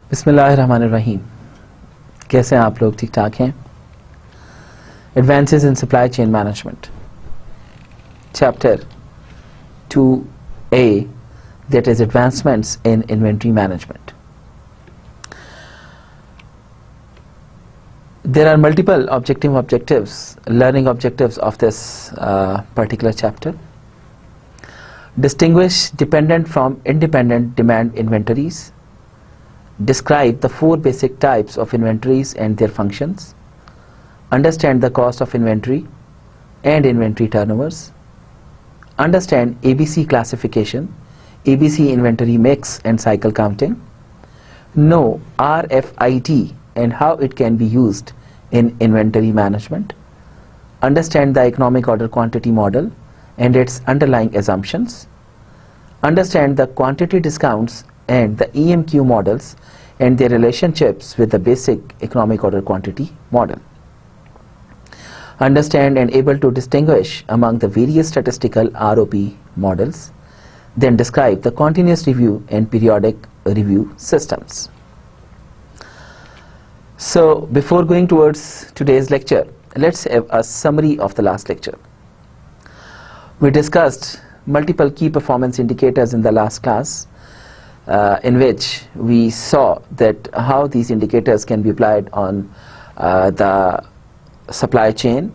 बिस्मिल्लाहिर्रहमानिर्रहीम। कैसे हैं आप लोग? ठीक ठाक हैं? Advances in supply chain management, chapter 2A, that is advancements in inventory management. There are multiple learning objectives of this particular chapter. Distinguish dependent from independent demand inventories. Describe the 4 basic types of inventories and their functions. Understand the cost of inventory and inventory turnovers. Understand ABC classification, ABC inventory mix and cycle counting. Know RFID and how it can be used in inventory management. Understand the economic order quantity model and its underlying assumptions. Understand the quantity discounts and the EMQ models and their relationships with the basic economic order quantity model. Understand and able to distinguish among the various statistical ROP models. Then describe the continuous review and periodic review systems. So before going towards today's lecture, let's have a summary of the last lecture. We discussed multiple key performance indicators in the last class, in which we saw that how these indicators can be applied on the supply chain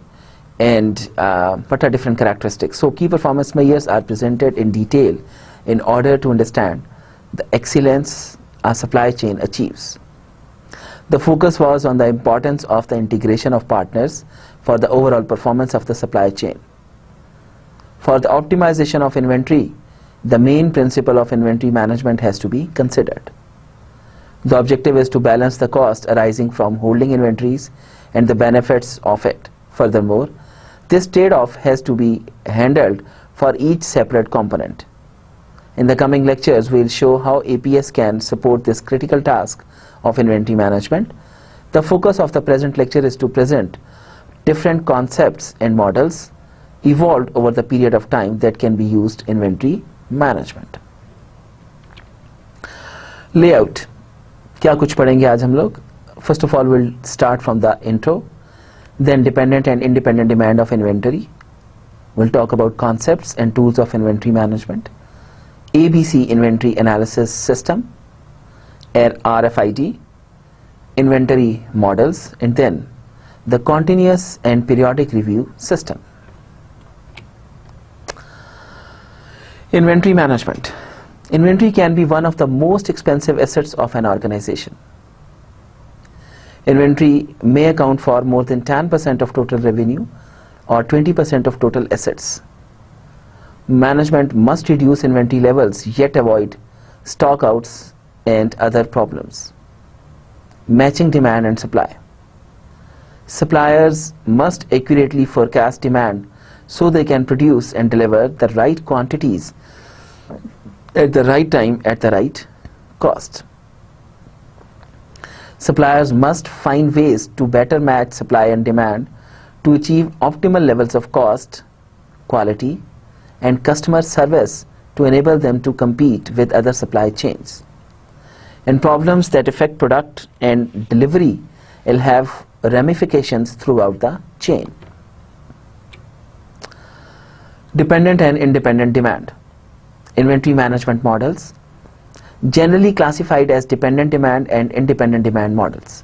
and what are different characteristics. So key performance measures are presented in detail in order to understand the excellence a supply chain achieves. The focus was on the importance of the integration of partners for the overall performance of the supply chain. For the optimization of inventory, the main principle of inventory management has to be considered. The objective is to balance the cost arising from holding inventories and the benefits of it. Furthermore, this trade-off has to be handled for each separate component. In the coming lectures, we will show how APS can support this critical task of inventory management. The focus of the present lecture is to present different concepts and models evolved over the period of time that can be used in inventory management. Layout क्या कुछ पढ़ेंगे आज हम लोग? First of all will start from the intro, then dependent and independent demand of inventory. Will talk about concepts and tools of inventory management, ABC inventory analysis system, RFID, inventory models, and then the continuous and periodic review system. Inventory management. Inventory can be one of the most expensive assets of an organization. Inventory may account for more than 10% of total revenue or 20% of total assets. Management must reduce inventory levels yet avoid stockouts and other problems. Matching demand and supply. Suppliers must accurately forecast demand so they can produce and deliver the right quantities at the right time at the right cost. Suppliers must find ways to better match supply and demand to achieve optimal levels of cost, quality, and customer service to enable them to compete with other supply chains. And problems that affect product and delivery will have ramifications throughout the chain. Dependent and independent demand. Inventory management models, generally classified as dependent demand and independent demand models.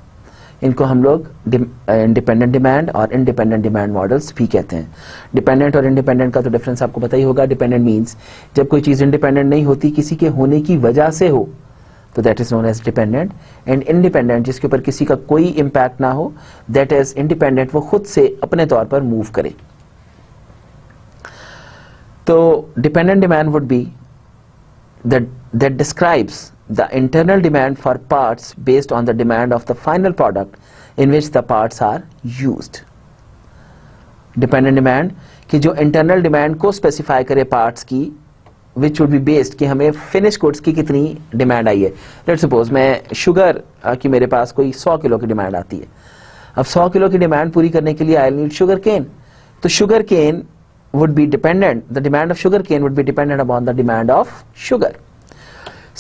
इनको हम लोग independent demand और independent demand models भी कहते हैं. Dependent और independent का तो डिफरेंस आपको पता ही होगा. डिपेंडेंट मीन्स जब कोई चीज़ इंडिपेंडेंट नहीं होती, किसी के होने की वजह से हो, तो that is known age dependent. And independent जिसके ऊपर किसी का कोई इम्पैक्ट ना हो, दैट इज इंडिपेंडेंट, वो खुद से अपने तौर पर मूव करे. तो dependent demand would be that describes the internal demand for parts based on the demand of the final product in which the parts are used. Dependent demand कि जो internal demand को specify करे parts की, which would be based कि हमें finished goods की कितनी demand आई है. Let's suppose मैं sugar की मेरे पास कोई 100 किलो की demand आती है. अब 100 किलो की demand पूरी करने के लिए I need sugar cane. तो sugar cane would be dependent, the demand of sugar cane would be dependent upon the demand of sugar.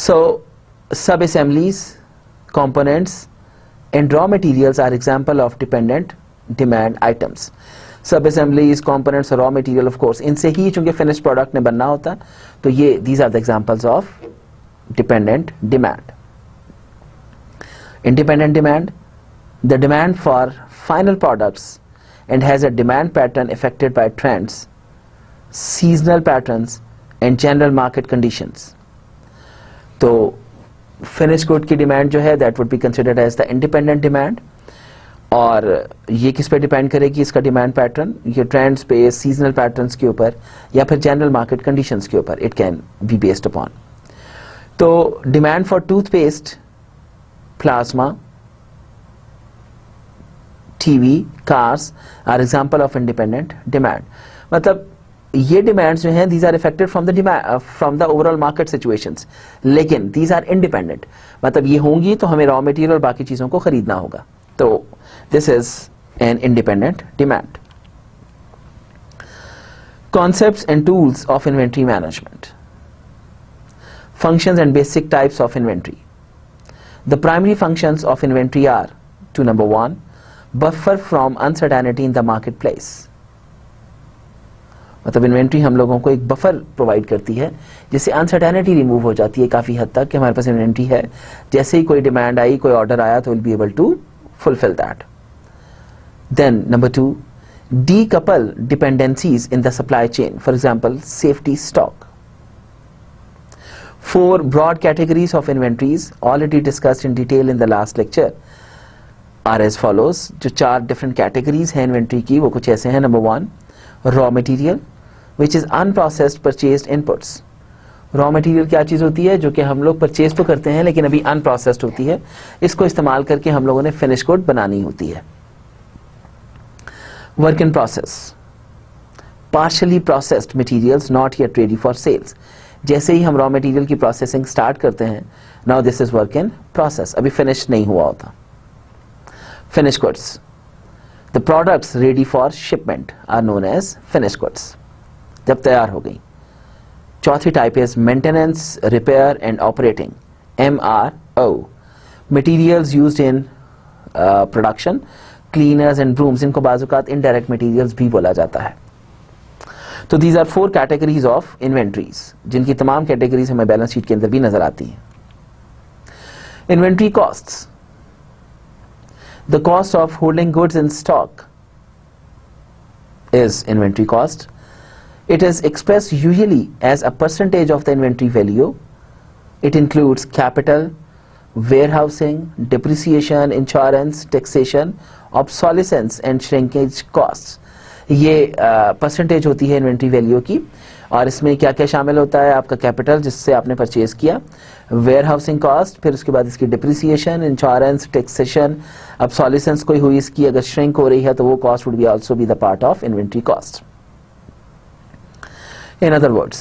So sub assemblies, components and raw materials are example of dependent demand items. Sub assemblies, components और raw material of course इनसे ही चूंकि finished product ने बनना होता है, तो ये these are the examples of dependent demand. Independent demand, the demand for final products and has a demand pattern affected by trends, seasonal patterns and general market conditions. तो finished good की demand जो है that would be considered as the independent demand. और ये किस पे depend करेगी इसका डिमांड पैटर्न, ये ट्रेंड्स पे, सीजनल पैटर्न्स के ऊपर या फिर जनरल मार्केट कंडीशंस के ऊपर it can be based upon. तो demand for toothpaste, plasma, TV, cars are example of independent demand. मतलब ये डिमांड्स जो हैं these are affected from the demand from the overall market situations, लेकिन these are independent. मतलब ये होंगी तो हमें रॉ मटेरियल और बाकी चीजों को खरीदना होगा. तो this is an independent demand. Concepts and tools of inventory management. Functions and basic types of inventory. The primary functions of inventory are to number 1, buffer from uncertainty in the marketplace. मतलब inventory हम लोगों को एक buffer provide करती है जिससे uncertainty remove हो जाती है काफ़ी हद तक कि हमारे पास इन्वेंट्री है, जैसे ही कोई डिमांड आई, कोई ऑर्डर आया तो will be able to fulfill that. Then number 2, decouple dependencies in the supply chain, for example safety stock. 4 broad categories of inventories already discussed in detail in the last lecture are as follows. जो 4 different categories हैं inventory की वो कुछ ऐसे हैं. Number 1, raw material which is unprocessed purchased inputs. Raw material क्या चीज़ होती है जो कि हम लोग परचेज तो करते हैं लेकिन अभी अनप्रोसेस्ड होती है, इसको इस्तेमाल करके हम लोगों ने फिनिश गुड बनानी होती है. Work in process, partially processed materials not yet ready for sales. जैसे ही हम रॉ मटेरियल की प्रोसेसिंग स्टार्ट करते हैं, now this is work in process, अभी फिनिश नहीं हुआ होता. Finish goods, the products ready for shipment are known as finish goods, जब तैयार हो गई. चौथी type is maintenance, repair and operating, MRO. Materials used in production, cleaners and brooms, इनको बाजुकात इनडायरेक्ट मटीरियल्स भी बोला जाता है. तो these are 4 categories of inventories जिनकी तमाम कैटेगरीज हमें बैलेंस शीट के अंदर भी नजर आती हैं. Inventory costs, the cost of holding goods in stock is inventory cost. It is expressed usually as a percentage of the inventory value. It includes capital, warehousing, depreciation, insurance, taxation, obsolescence and shrinkage costs. ये percentage होती है inventory value की, और इसमें क्या क्या शामिल होता है? आपका कैपिटल जिससे आपने परचेज किया, वेयर हाउसिंग कॉस्ट, फिर उसके बाद इसकी डिप्रिसिएशन, इंश्योरेंस, टैक्सेशन, ऑब्सोलेसेंस कोई हुई इसकी, अगर श्रिंक हो रही है तो वो cost would be also be the part of inventory cost. In other words,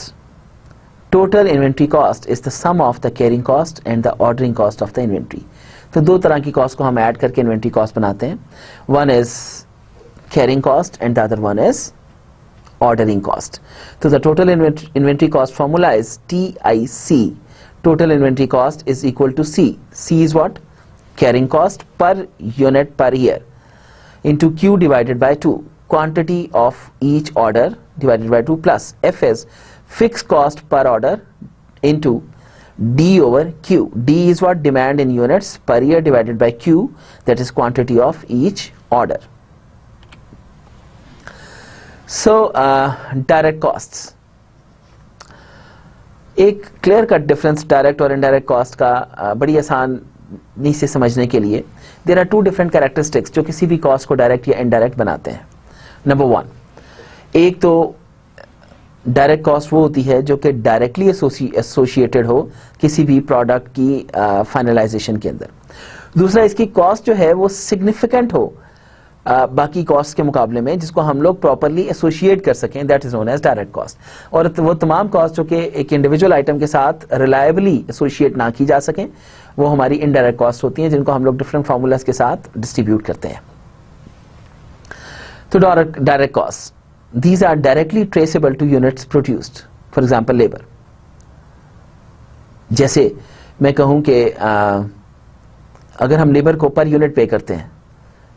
total inventory cost is the sum of the carrying cost and the ordering cost of the inventory. तो 2 तरह की cost को हम add करके inventory cost बनाते हैं. One is carrying cost and the other one is ordering cost. So the total inventory cost formula is TIC. Total inventory cost is equal to C. C is what? Carrying cost per unit per year into Q divided by 2. Quantity of each order divided by 2 plus F is fixed cost per order into D over Q. D is what? Demand in units per year divided by Q, that is quantity of each order. So direct costs, एक clear cut difference direct और indirect cost का बड़ी आसानी से समझने के लिए there are 2 different characteristics जो किसी भी कॉस्ट को डायरेक्ट या इनडायरेक्ट बनाते हैं. नंबर 1, एक तो डायरेक्ट कॉस्ट वो होती है जो कि डायरेक्टली एसोसिएटेड हो किसी भी प्रोडक्ट की फाइनलाइजेशन के अंदर. दूसरा, इसकी कॉस्ट जो है वो सिग्निफिकेंट हो बाकी कॉस्ट के मुकाबले में, जिसको हम लोग प्रॉपरली एसोसिएट कर सकें, that is known as direct cost. और वो तमाम कॉस्ट जो कि एक इंडिविजुअल आइटम के साथ रिलायबली एसोसिएट ना की जा सकें, वो हमारी इनडायरेक्ट कॉस्ट होती हैं, जिनको हम लोग डिफरेंट फार्मूलाज के साथ डिस्ट्रीब्यूट करते हैं. तो direct cost, these are directly traceable to units produced. For example, labor. जैसे मैं कहूं कि अगर हम लेबर को पर यूनिट पे करते हैं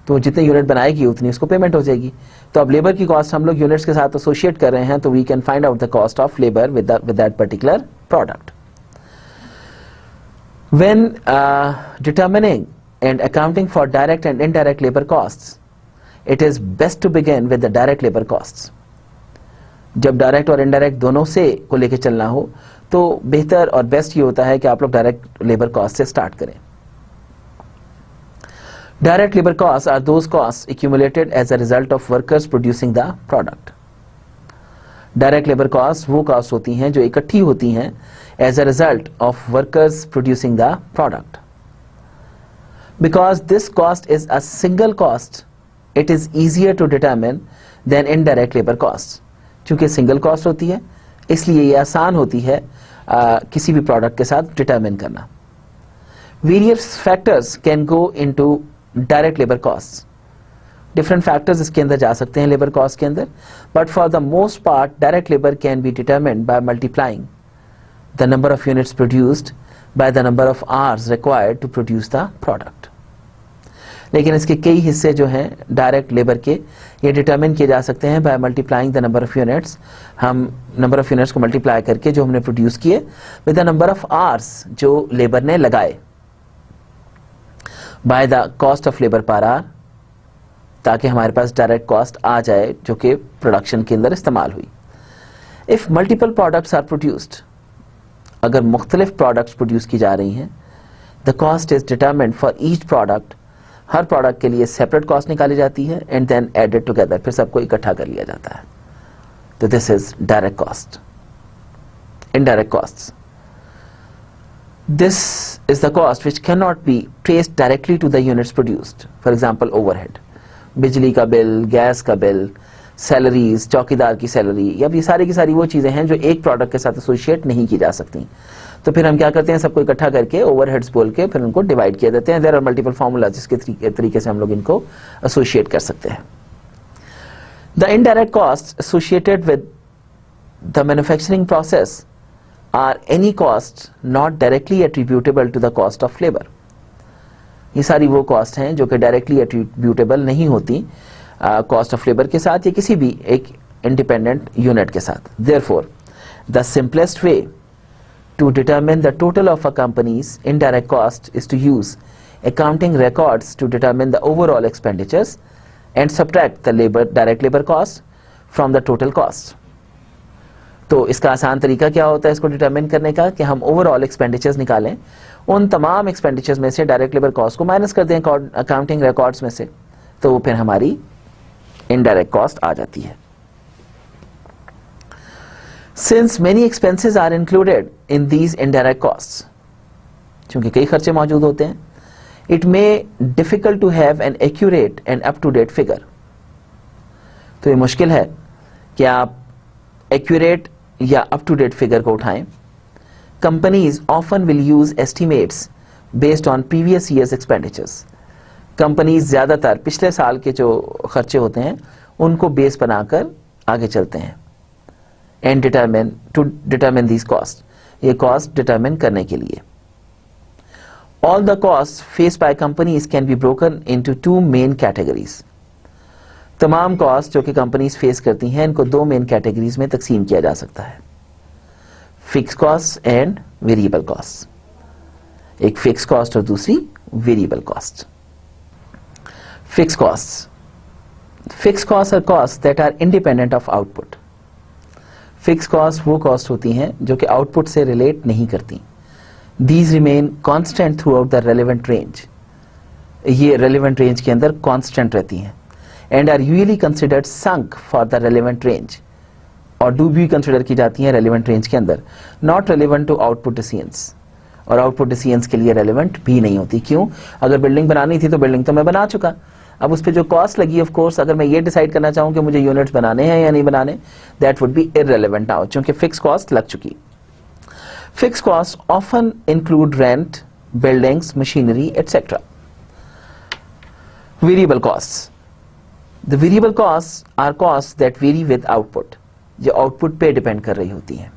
तो जितने यूनिट बनाएगी उतनी उसको पेमेंट हो जाएगी। तो अब लेबर की कॉस्ट हम लोग यूनिट्स के साथ एसोसिएट कर रहे हैं, तो we can find out the cost of labour with that particular product. When determining and accounting for direct and indirect labor costs, it is best to begin with the direct labor costs. जब direct और indirect दोनों से को लेके चलना हो तो बेहतर और बेस्ट ये होता है कि आप लोग डायरेक्ट लेबर कॉस्ट से स्टार्ट करें। Direct labour cost are those cost accumulated as a result of workers producing the product. Direct labour cost वो कॉस्ट होती हैं जो इकट्ठी होती हैं as a result of workers producing the product. Because this cost is a single cost, it is easier to determine than indirect labor costs. चूंकि single cost होती है इसलिए ये आसान होती है किसी भी प्रोडक्ट के साथ डिटरमिन करना। Various factors can go into direct labor costs. Different factors इसके अंदर जा सकते हैं लेबर कॉस्ट के अंदर, but for the most part direct labor can be determined by multiplying the number of units produced by the number of hours required to produce the product. लेकिन इसके कई हिस्से जो हैं डायरेक्ट लेबर के ये डिटरमिन किए जा सकते हैं by multiplying the number of units. हम नंबर ऑफ यूनिट्स को मल्टीप्लाई करके जो हमने प्रोड्यूस किए with the number of hours जो लेबर ने लगाए by the cost of labour per hour, ताकि हमारे पास डायरेक्ट कॉस्ट आ जाए जो कि प्रोडक्शन के अंदर इस्तेमाल हुई। If multiple products are produced, अगर मुख्तलिफ प्रोडक्ट्स प्रोड्यूस की जा रही हैं, the cost is determined for each product, हर प्रोडक्ट के लिए सेपरेट कॉस्ट निकाली जाती है एंड देन एडेड टुगेदर, फिर सबको इकट्ठा कर लिया जाता है। तो this is direct cost. Indirect cost, this is the cost which can not be traced directly to the units produced. For example overhead, बिजली का बिल, गैस का बिल, सैलरीज, चौकीदार की सैलरी, अब ये सारी की सारी वो चीज़ें हैं जो एक प्रोडक्ट के साथ एसोसिएट नहीं की जा सकती। तो फिर हम क्या करते हैं, सबको इकट्ठा करके ओवरहेड्स बोल के फिर उनको डिवाइड किया देते हैं। देयर आर मल्टीपल फार्मूला जिसके तरीके से हम लोग इनको एसोसिएट कर सकते हैं। The indirect cost associated with the manufacturing process are any cost not directly attributable to the cost of labour. ये सारी वो कॉस्ट हैं जो कि डायरेक्टली एट्रीब्यूटेबल नहीं होती कॉस्ट ऑफ लेबर के साथ या किसी भी एक इंडिपेंडेंट यूनिट के साथ। Therefore the simplest way to determine the total of a company's indirect cost is to use accounting records to determine the overall expenditures and subtract the direct labor cost from the total cost. तो इसका आसान तरीका क्या होता है इसको determine करने का कि हम ओवरऑल एक्सपेंडिचर्स निकालें, उन तमाम एक्सपेंडिचर्स में से डायरेक्ट लेबर कॉस्ट को माइनस कर दें अकाउंटिंग रिकॉर्ड्स में से, तो फिर हमारी इनडायरेक्ट कॉस्ट आ जाती है। Since many expenses are included in these indirect costs, क्योंकि कई खर्चे मौजूद होते हैं, it may difficult to have an accurate and up-to-date figure. तो ये मुश्किल है कि आप accurate या up-to-date figure को उठाएं। Companies often will use estimates based on previous year's expenditures. Companies ज़्यादातर पिछले साल के जो खर्चे होते हैं उनको बेस बनाकर आगे चलते हैं and determine these costs, ये cost determine करने के लिए। All the costs faced by companies can be broken into two main categories. तमाम costs जो कि companies face करती हैं इनको दो main categories में तकसीम किया जा सकता है, fixed costs and variable costs। एक fixed cost और दूसरी variable cost। Fixed costs are costs that are independent of output। Fix cost वो कॉस्ट होती हैं जो कि आउटपुट से रिलेट नहीं करती। These remain constant throughout the relevant range, ये रेलिवेंट रेंज के अंदर कॉन्स्टेंट रहती हैं and are usually considered sunk for the relevant range, और डू भी कंसिडर की जाती हैं रेलिवेंट रेंज के अंदर, not relevant to output decisions, और आउटपुट डिसीजंस के लिए रेलिवेंट भी नहीं होती। क्यों? अगर बिल्डिंग बनानी थी तो बिल्डिंग तो मैं बना चुका, अब उस पर जो कॉस्ट लगी ऑफ कोर्स अगर मैं ये डिसाइड करना चाहूँ कि मुझे यूनिट्स बनाने हैं या नहीं बनाने, that would be irrelevant now, क्योंकि फिक्स कॉस्ट लग चुकी। Fix cost often include rent, buildings, machinery etcetera. Variable cost, the variable cost are cost that vary with output, जो आउटपुट पे डिपेंड कर रही होती हैं।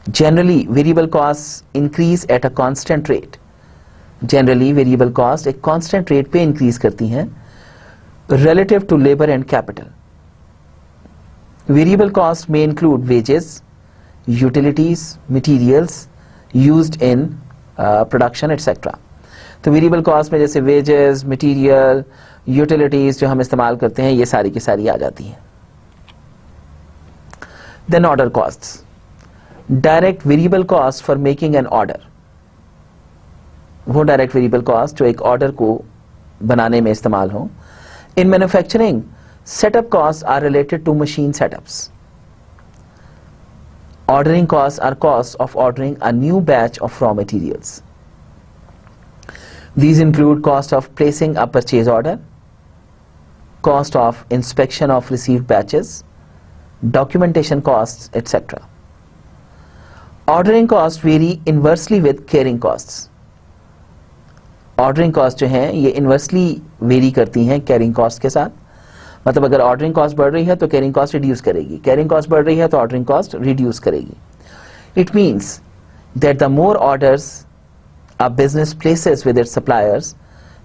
Generally variable cost increase at a constant rate, generally variable cost एक constant rate पे increase करती हैं relative to labor and capital. Variable cost may include wages, utilities, materials used in production, etc. तो variable cost में जैसे wages, material, utilities जो हम इस्तेमाल करते हैं, ये सारी की सारी आ जाती हैं. Then order costs. Direct variable cost for making an order. वो डायरेक्ट वेरिएबल कॉस्ट जो एक ऑर्डर को बनाने में इस्तेमाल हो. In manufacturing, setup costs are related to machine setups. Ordering costs are costs of ordering a new batch of raw materials. These include cost of placing a purchase order, cost of inspection of received batches, documentation costs, etc. Ordering costs vary inversely with carrying costs. Ordering cost जो हैं ये inversely very करती हैं carrying cost के साथ. मतलब अगर ordering cost बढ़ रही है तो कैरिंग कॉस्ट रिड्यूस करेगी, कैरिंग कॉस्ट बढ़ रही है तो ऑर्डरिंग कॉस्ट रिड्यूस करेगी. It means that the more orders a business places with its suppliers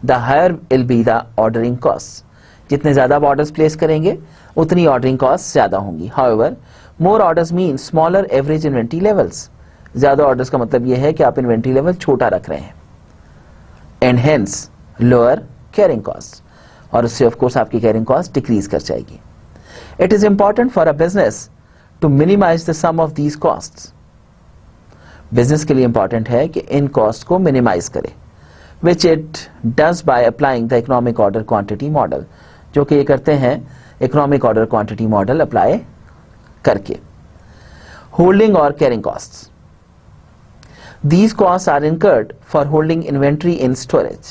the higher will be the ordering cost. जितने ज्यादा आप ऑर्डर्स प्लेस करेंगे उतनी ऑर्डरिंग कॉस्ट ज्यादा होंगी. However more orders mean smaller average inventory levels. ज्यादा orders का मतलब यह है कि आप इन्वेंट्री लेवल छोटा रख रहे हैं and hence lower carrying costs. और उससे of course आपकी carrying cost decrease कर जाएगी. It is important for a business to minimize the sum of these costs. Business के लिए important है कि इन costs को minimize करे, which it does by applying the economic order quantity model. जो कि ये करते हैं economic order quantity model apply करके. Holding or carrying costs. These costs are incurred for holding inventory in storage.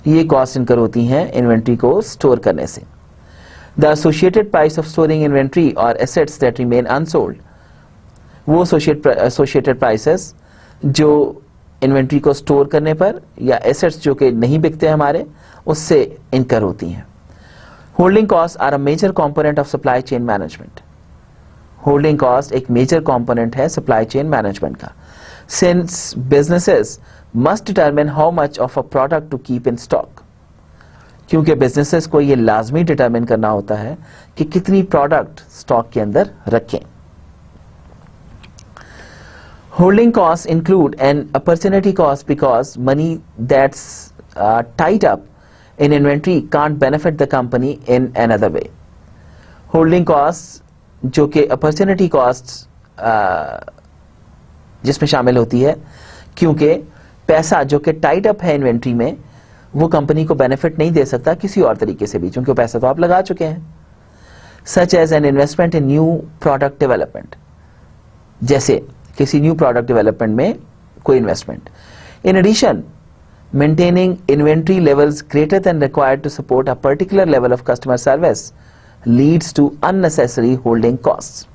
ये costs incur होती हैं inventory को store करने से. The associated price of storing inventory or assets that remain unsold. वो associated prices जो inventory को store करने पर या assets जो कि नहीं बिकते हमारे उससे incur होती हैं. Holding costs are a major component of supply chain management. Holding cost एक major component है supply chain management का. Since businesses must determine how much of a product to keep in stock. क्योंकि businesses को ये लाजमी determine करना होता है कि कितनी product stock के अंदर रखें. Holding costs include an opportunity cost because money that's tied up in inventory can't benefit the company in another way. Holding costs जो कि opportunity costs जिसमें शामिल होती है क्योंकि पैसा जो कि टाइड अप है इन्वेंट्री में वो कंपनी को बेनिफिट नहीं दे सकता किसी और तरीके से भी, क्योंकि पैसा तो आप लगा चुके हैं. Such as an investment in new product development. जैसे किसी न्यू प्रोडक्ट डेवलपमेंट में कोई investment. In addition maintaining inventory levels greater than required to support a particular level of customer service leads to unnecessary holding cost.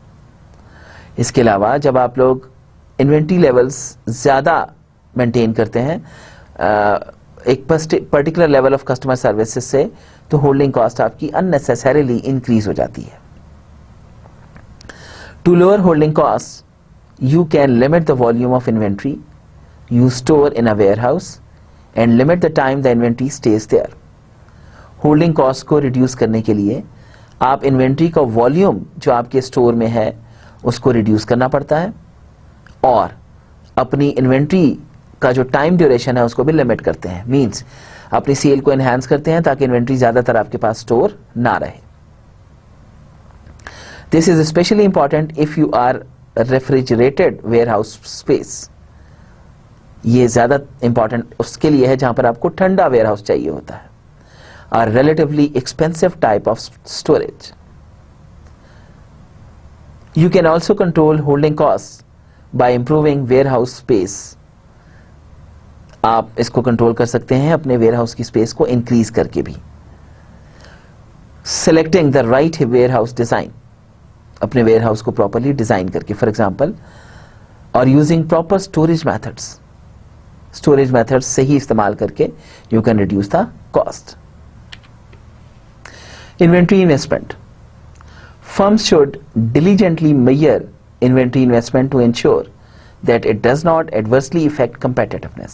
इसके अलावा जब आप लोग inventory levels ज़्यादा मेंटेन करते हैं एक particular level of customer services से, तो होल्डिंग कॉस्ट आपकी अननेसेसरीली इंक्रीज हो जाती है. To lower holding cost you can limit the volume of inventory you store in a warehouse and limit the time the inventory stays there. Holding cost को reduce करने के लिए आप inventory का volume जो आपके स्टोर में है उसको रिड्यूस करना पड़ता है और अपनी इन्वेंट्री का जो टाइम ड्यूरेशन है उसको भी लिमिट करते हैं. मींस अपनी सेल को एनहांस करते हैं ताकि इन्वेंट्री ज्यादातर आपके पास स्टोर ना रहे. This is specially important if you are refrigerated warehouse space. ये ज्यादा इंपॉर्टेंट उसके लिए है जहां पर आपको ठंडा वेयर हाउस चाहिए होता है. Are relatively expensive type of storage. You can also control holding cost by improving warehouse space. आप इसको कंट्रोल कर सकते हैं अपने वेयर हाउस की स्पेस को इंक्रीज करके भी. Selecting the right warehouse design. अपने वेयर हाउस को प्रॉपरली डिजाइन करके, फॉर एग्जाम्पल, और using proper storage methods. Storage methods सही इस्तेमाल करके you can reduce the cost. Inventory investment. Firms should diligently measure inventory investment to ensure that it does not adversely affect competitiveness.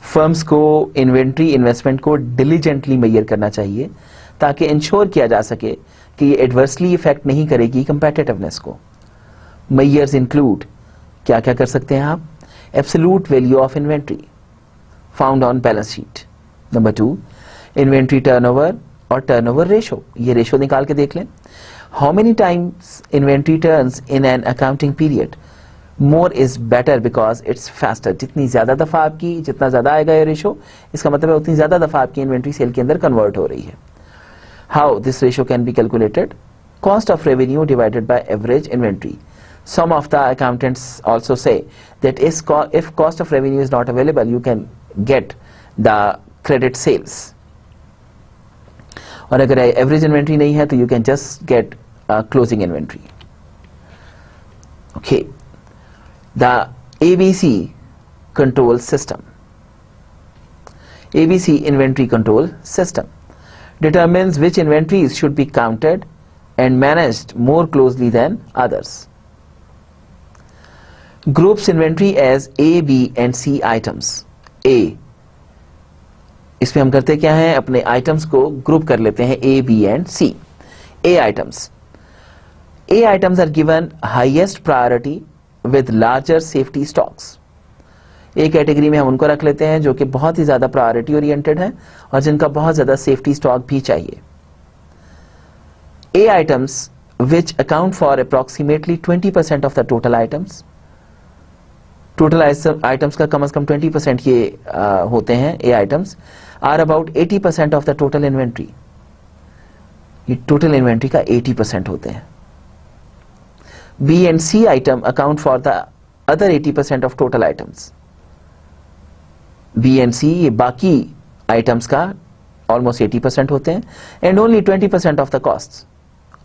Firms को inventory investment को diligently major करना चाहिए ताकि ensure किया जा सके कि ये एडवर्सली इफेक्ट नहीं करेगी कंपेटिटिवनेस को। मेजर्स इंक्लूड, क्या क्या कर सकते हैं आप? Absolute value of inventory found on balance sheet. Number 2, inventory turnover और टर्नओवर रेशो, ये रेशो निकाल के देख लें। How many times inventory turns in an accounting period? More is better because it's faster. जितनी ज्यादा दफा आपकी, जितना ज्यादा आएगा ये रेशो, इसका मतलब है उतनी ज्यादा दफा आपकी इन्वेंट्री सेल के अंदर कन्वर्ट हो रही है। How this ratio can be calculated? Cost of revenue divided by average inventory. Some of the accountants also say that if cost of revenue is not available, you can get the credit sales. और अगर average inventory नहीं है तो you can just get closing inventory. Okay. The ABC control system, ABC inventory control system determines which inventories should be counted and managed more closely than others. Groups inventory as A, B and C items. A, इसमें हम करते क्या हैं, अपने items को group कर लेते हैं A, B and C. A items. A items are given highest priority with larger safety stocks. A category में हम उनको रख लेते हैं जो कि बहुत ही ज्यादा प्रायोरिटी ओरिएंटेड है और जिनका बहुत ज्यादा सेफ्टी स्टॉक भी चाहिए। A items which account for approximately 20% of the total items. Total items का कम से कम 20% ये होते हैं। A items are about 80% of the total inventory. ये टोटल इन्वेंट्री का 80% होते हैं। B and C item account for the other 80% of total items. B and C ये बाकी आइटम्स का ऑलमोस्ट 80% होते हैं and only 20% of the cost,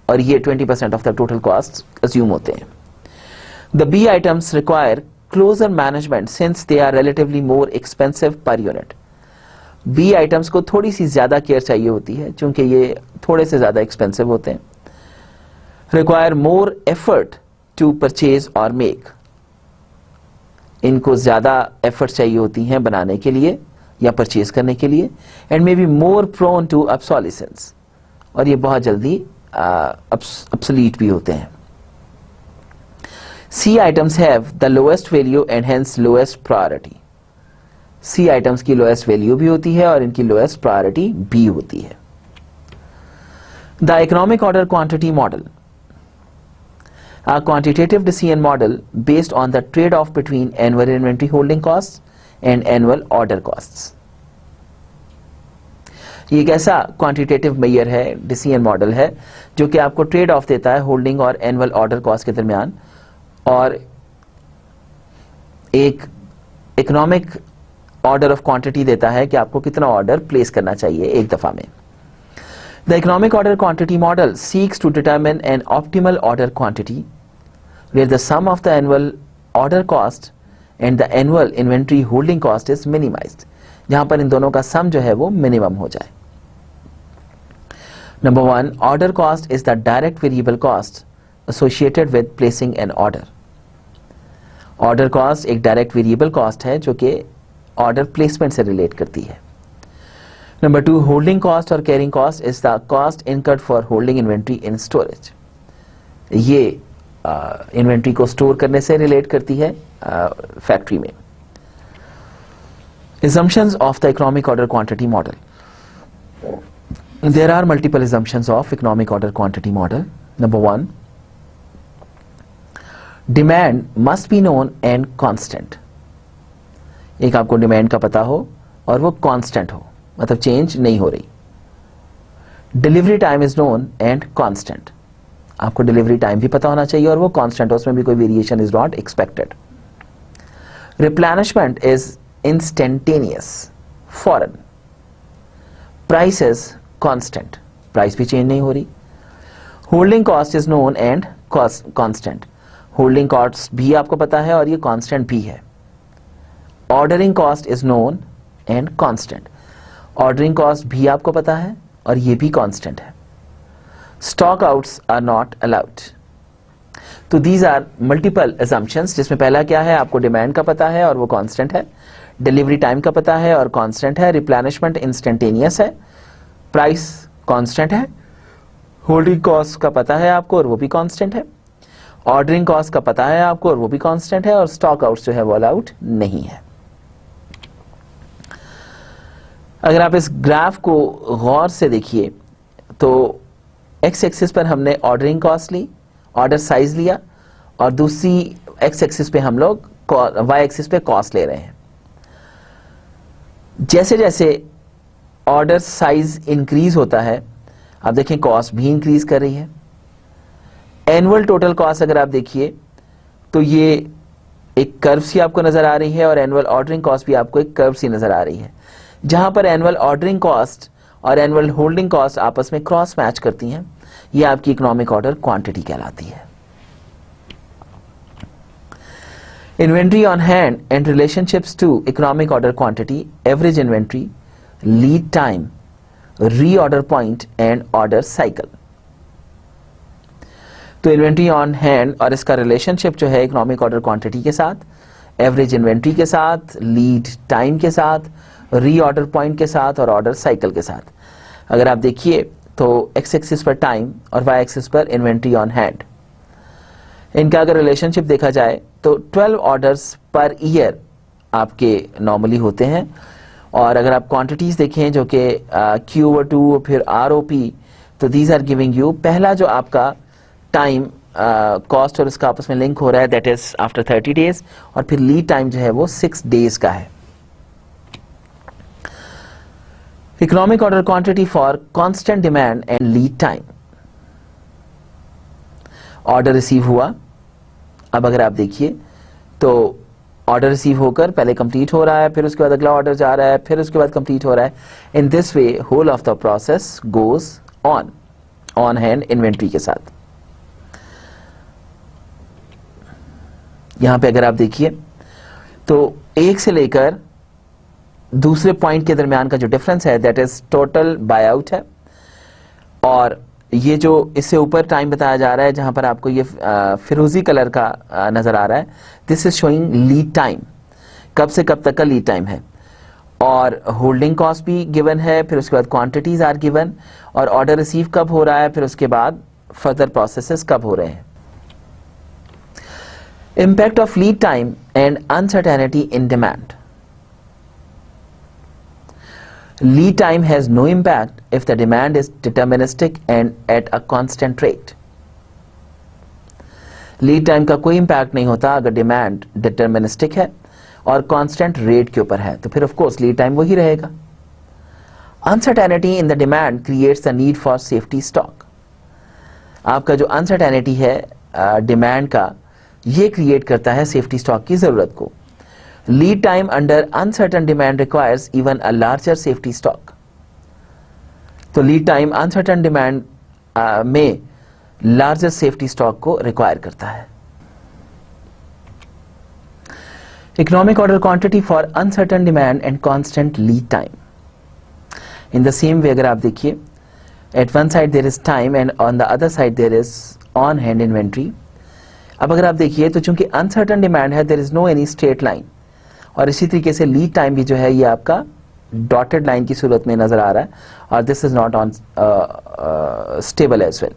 और ये 20% of the total cost assume होते हैं। The B items require closer management since they are relatively more expensive per unit. B items को थोड़ी सी ज्यादा केयर चाहिए होती है क्योंकि ये थोड़े से ज्यादा एक्सपेंसिव होते हैं। Require more effort to purchase or make. इनको ज्यादा एफर्ट चाहिए होती हैं बनाने के लिए या परचेज करने के लिए, and may be more prone to obsolescence. और ये बहुत जल्दी obsolete भी होते हैं। C items have the lowest value and hence lowest priority. C items की lowest value भी होती है और इनकी lowest priority भी होती है। The economic order quantity model, a quantitative decision model based on the trade-off between annual inventory holding costs and annual order costs. ये एक ऐसा क्वांटिटेटिव मेजर है, डिसीजन मॉडल है जो कि आपको ट्रेड ऑफ देता है होल्डिंग और एनुअल ऑर्डर कॉस्ट के दरमियान, और एक इकोनॉमिक ऑर्डर ऑफ क्वांटिटी देता है कि आपको कितना ऑर्डर प्लेस करना चाहिए एक दफा में। The economic order quantity model seeks to determine an optimal order quantity where the sum of the annual order cost and the annual inventory holding cost is minimised, जहां पर इन दोनों का सम जो है वो मिनिमम हो जाए। Number 1, order cost is the direct variable cost associated with placing an order. Order cost एक डायरेक्ट वेरिएबल कॉस्ट है जो कि ऑर्डर प्लेसमेंट से रिलेट करती है। नंबर 2, होल्डिंग कॉस्ट और carrying cost is the cost incurred for holding inventory in storage. ये inventory को स्टोर करने से रिलेट करती है फैक्ट्री में। Assumptions of the economic order quantity model. There are multiple assumptions of economic order quantity model. Number 1, demand must be known and constant. एक आपको demand का पता हो और वो कांस्टेंट हो, मतलब चेंज नहीं हो रही। Delivery time is known and constant, आपको डिलीवरी टाइम भी पता होना चाहिए और वो कांस्टेंट, उसमें भी कोई variation is not expected. Replenishment is instantaneous, फॉरन। प्राइस इज कांस्टेंट, प्राइस भी चेंज नहीं हो रही। Holding cost is known and constant, holding cost भी आपको पता है और ये कांस्टेंट भी है। Ordering cost is known and constant, ordering cost भी आपको पता है और ये भी कांस्टेंट है। Stock outs are not allowed, तो दीज आर मल्टीपल assumptions, जिसमें पहला क्या है, आपको डिमांड का पता है और वो कांस्टेंट है, डिलीवरी टाइम का पता है और कांस्टेंट है, रिप्लेनिशमेंट इंस्टेंटेनियस है, प्राइस कांस्टेंट है, होल्डिंग कॉस्ट का पता है आपको और वो भी कांस्टेंट है, ऑर्डरिंग कॉस्ट का पता है आपको और वो भी कांस्टेंट है, और स्टॉक आउट जो है वो अलाउड नहीं है। अगर आप इस ग्राफ को गौर से देखिए तो एक्स एक्सिस पर हमने ऑर्डरिंग कॉस्ट ली, ऑर्डर साइज लिया, और दूसरी एक्स एक्सिस पे हम लोग वाई एक्सिस पे कॉस्ट ले रहे हैं। जैसे जैसे ऑर्डर साइज इंक्रीज होता है, आप देखें कॉस्ट भी इंक्रीज कर रही है। एनुअल टोटल कॉस्ट अगर आप देखिए तो ये एक कर्व सी आपको नजर आ रही है, और एनुअल ऑर्डरिंग कॉस्ट भी आपको एक कर्व सी नजर आ रही है, जहां पर एनुअल ऑर्डरिंग कॉस्ट और एनुअल होल्डिंग कॉस्ट आपस में क्रॉस मैच करती हैं। ये आपकी इकोनॉमिक ऑर्डर क्वांटिटी कहलाती है। Inventory on hand and relationships to economic order quantity, average inventory, lead time, reorder point and order cycle. तो इन्वेंट्री ऑन हैंड और इसका रिलेशनशिप जो है इकोनॉमिक ऑर्डर क्वांटिटी के साथ, एवरेज इन्वेंट्री के साथ, लीड टाइम के साथ, रीऑर्डर पॉइंट के साथ और ऑर्डर साइकिल के साथ। अगर आप देखिए तो एक्स एक्सिस पर टाइम और वाई एक्सिस पर इन्वेंट्री ऑन हैंड, इनका अगर रिलेशनशिप देखा जाए तो 12 ऑर्डर्स पर ईयर आपके नॉर्मली होते हैं। और अगर आप क्वांटिटीज देखें जो कि Q/2 फिर ROP, तो दीज आर गिविंग यू, पहला जो आपका टाइम कॉस्ट और इसका आपस में लिंक हो रहा है, दैट इज आफ्टर 30 डेज, और फिर लीड टाइम जो है वो 6 डेज का है। Economic order quantity for constant demand and lead time. Order receive हुआ, अब अगर आप देखिए तो ऑर्डर रिसीव होकर पहले कंप्लीट हो रहा है, फिर उसके बाद अगला ऑर्डर जा रहा है, फिर उसके बाद कंप्लीट हो रहा है। In this way whole of the process goes on hand inventory के साथ। यहां पे अगर आप देखिए तो एक से लेकर दूसरे पॉइंट के दरमियान का जो डिफरेंस है that is total bye out है, और ये जो इससे ऊपर टाइम बताया जा रहा है जहां पर आपको ये फिरोजी कलर का नजर आ रहा है, this is showing lead time, कब से कब तक का लीड टाइम है, और होल्डिंग कॉस्ट भी गिवन है, फिर उसके बाद क्वांटिटीज आर गिवन, और ऑर्डर रिसीव कब हो रहा है, फिर उसके बाद फर्दर प्रोसेसेस कब हो रहे हैं। Impact of lead time and uncertainty in demand. Lead time has no impact if the demand is deterministic and at a constant rate. Lead time का कोई इम्पैक्ट नहीं होता अगर डिमांड डिटर्मिनिस्टिक है और कांस्टेंट रेट के ऊपर है, तो फिर ऑफ कोर्स लीड टाइम वही रहेगा। Uncertainty in the demand creates the need for safety stock. आपका जो अनसर्टेनिटी है डिमांड का, ये क्रिएट करता है सेफ्टी स्टॉक की जरूरत को। Lead time under uncertain demand requires even a larger safety stock. तो लीड टाइम अनसर्टन डिमांड में लार्जर सेफ्टी स्टॉक को रिक्वायर करता है। Economic order quantity for uncertain demand and constant lead time. In the same way अगर आप देखिए, at one side there is time and on the other side there is on hand inventory. अब अगर आप देखिए तो चूंकि अनसर्टन डिमांड है, there is no any straight line, और इसी तरीके से लीड टाइम भी जो है ये आपका डॉटेड लाइन की सूरत में नजर आ रहा है, और this is not on stable as well.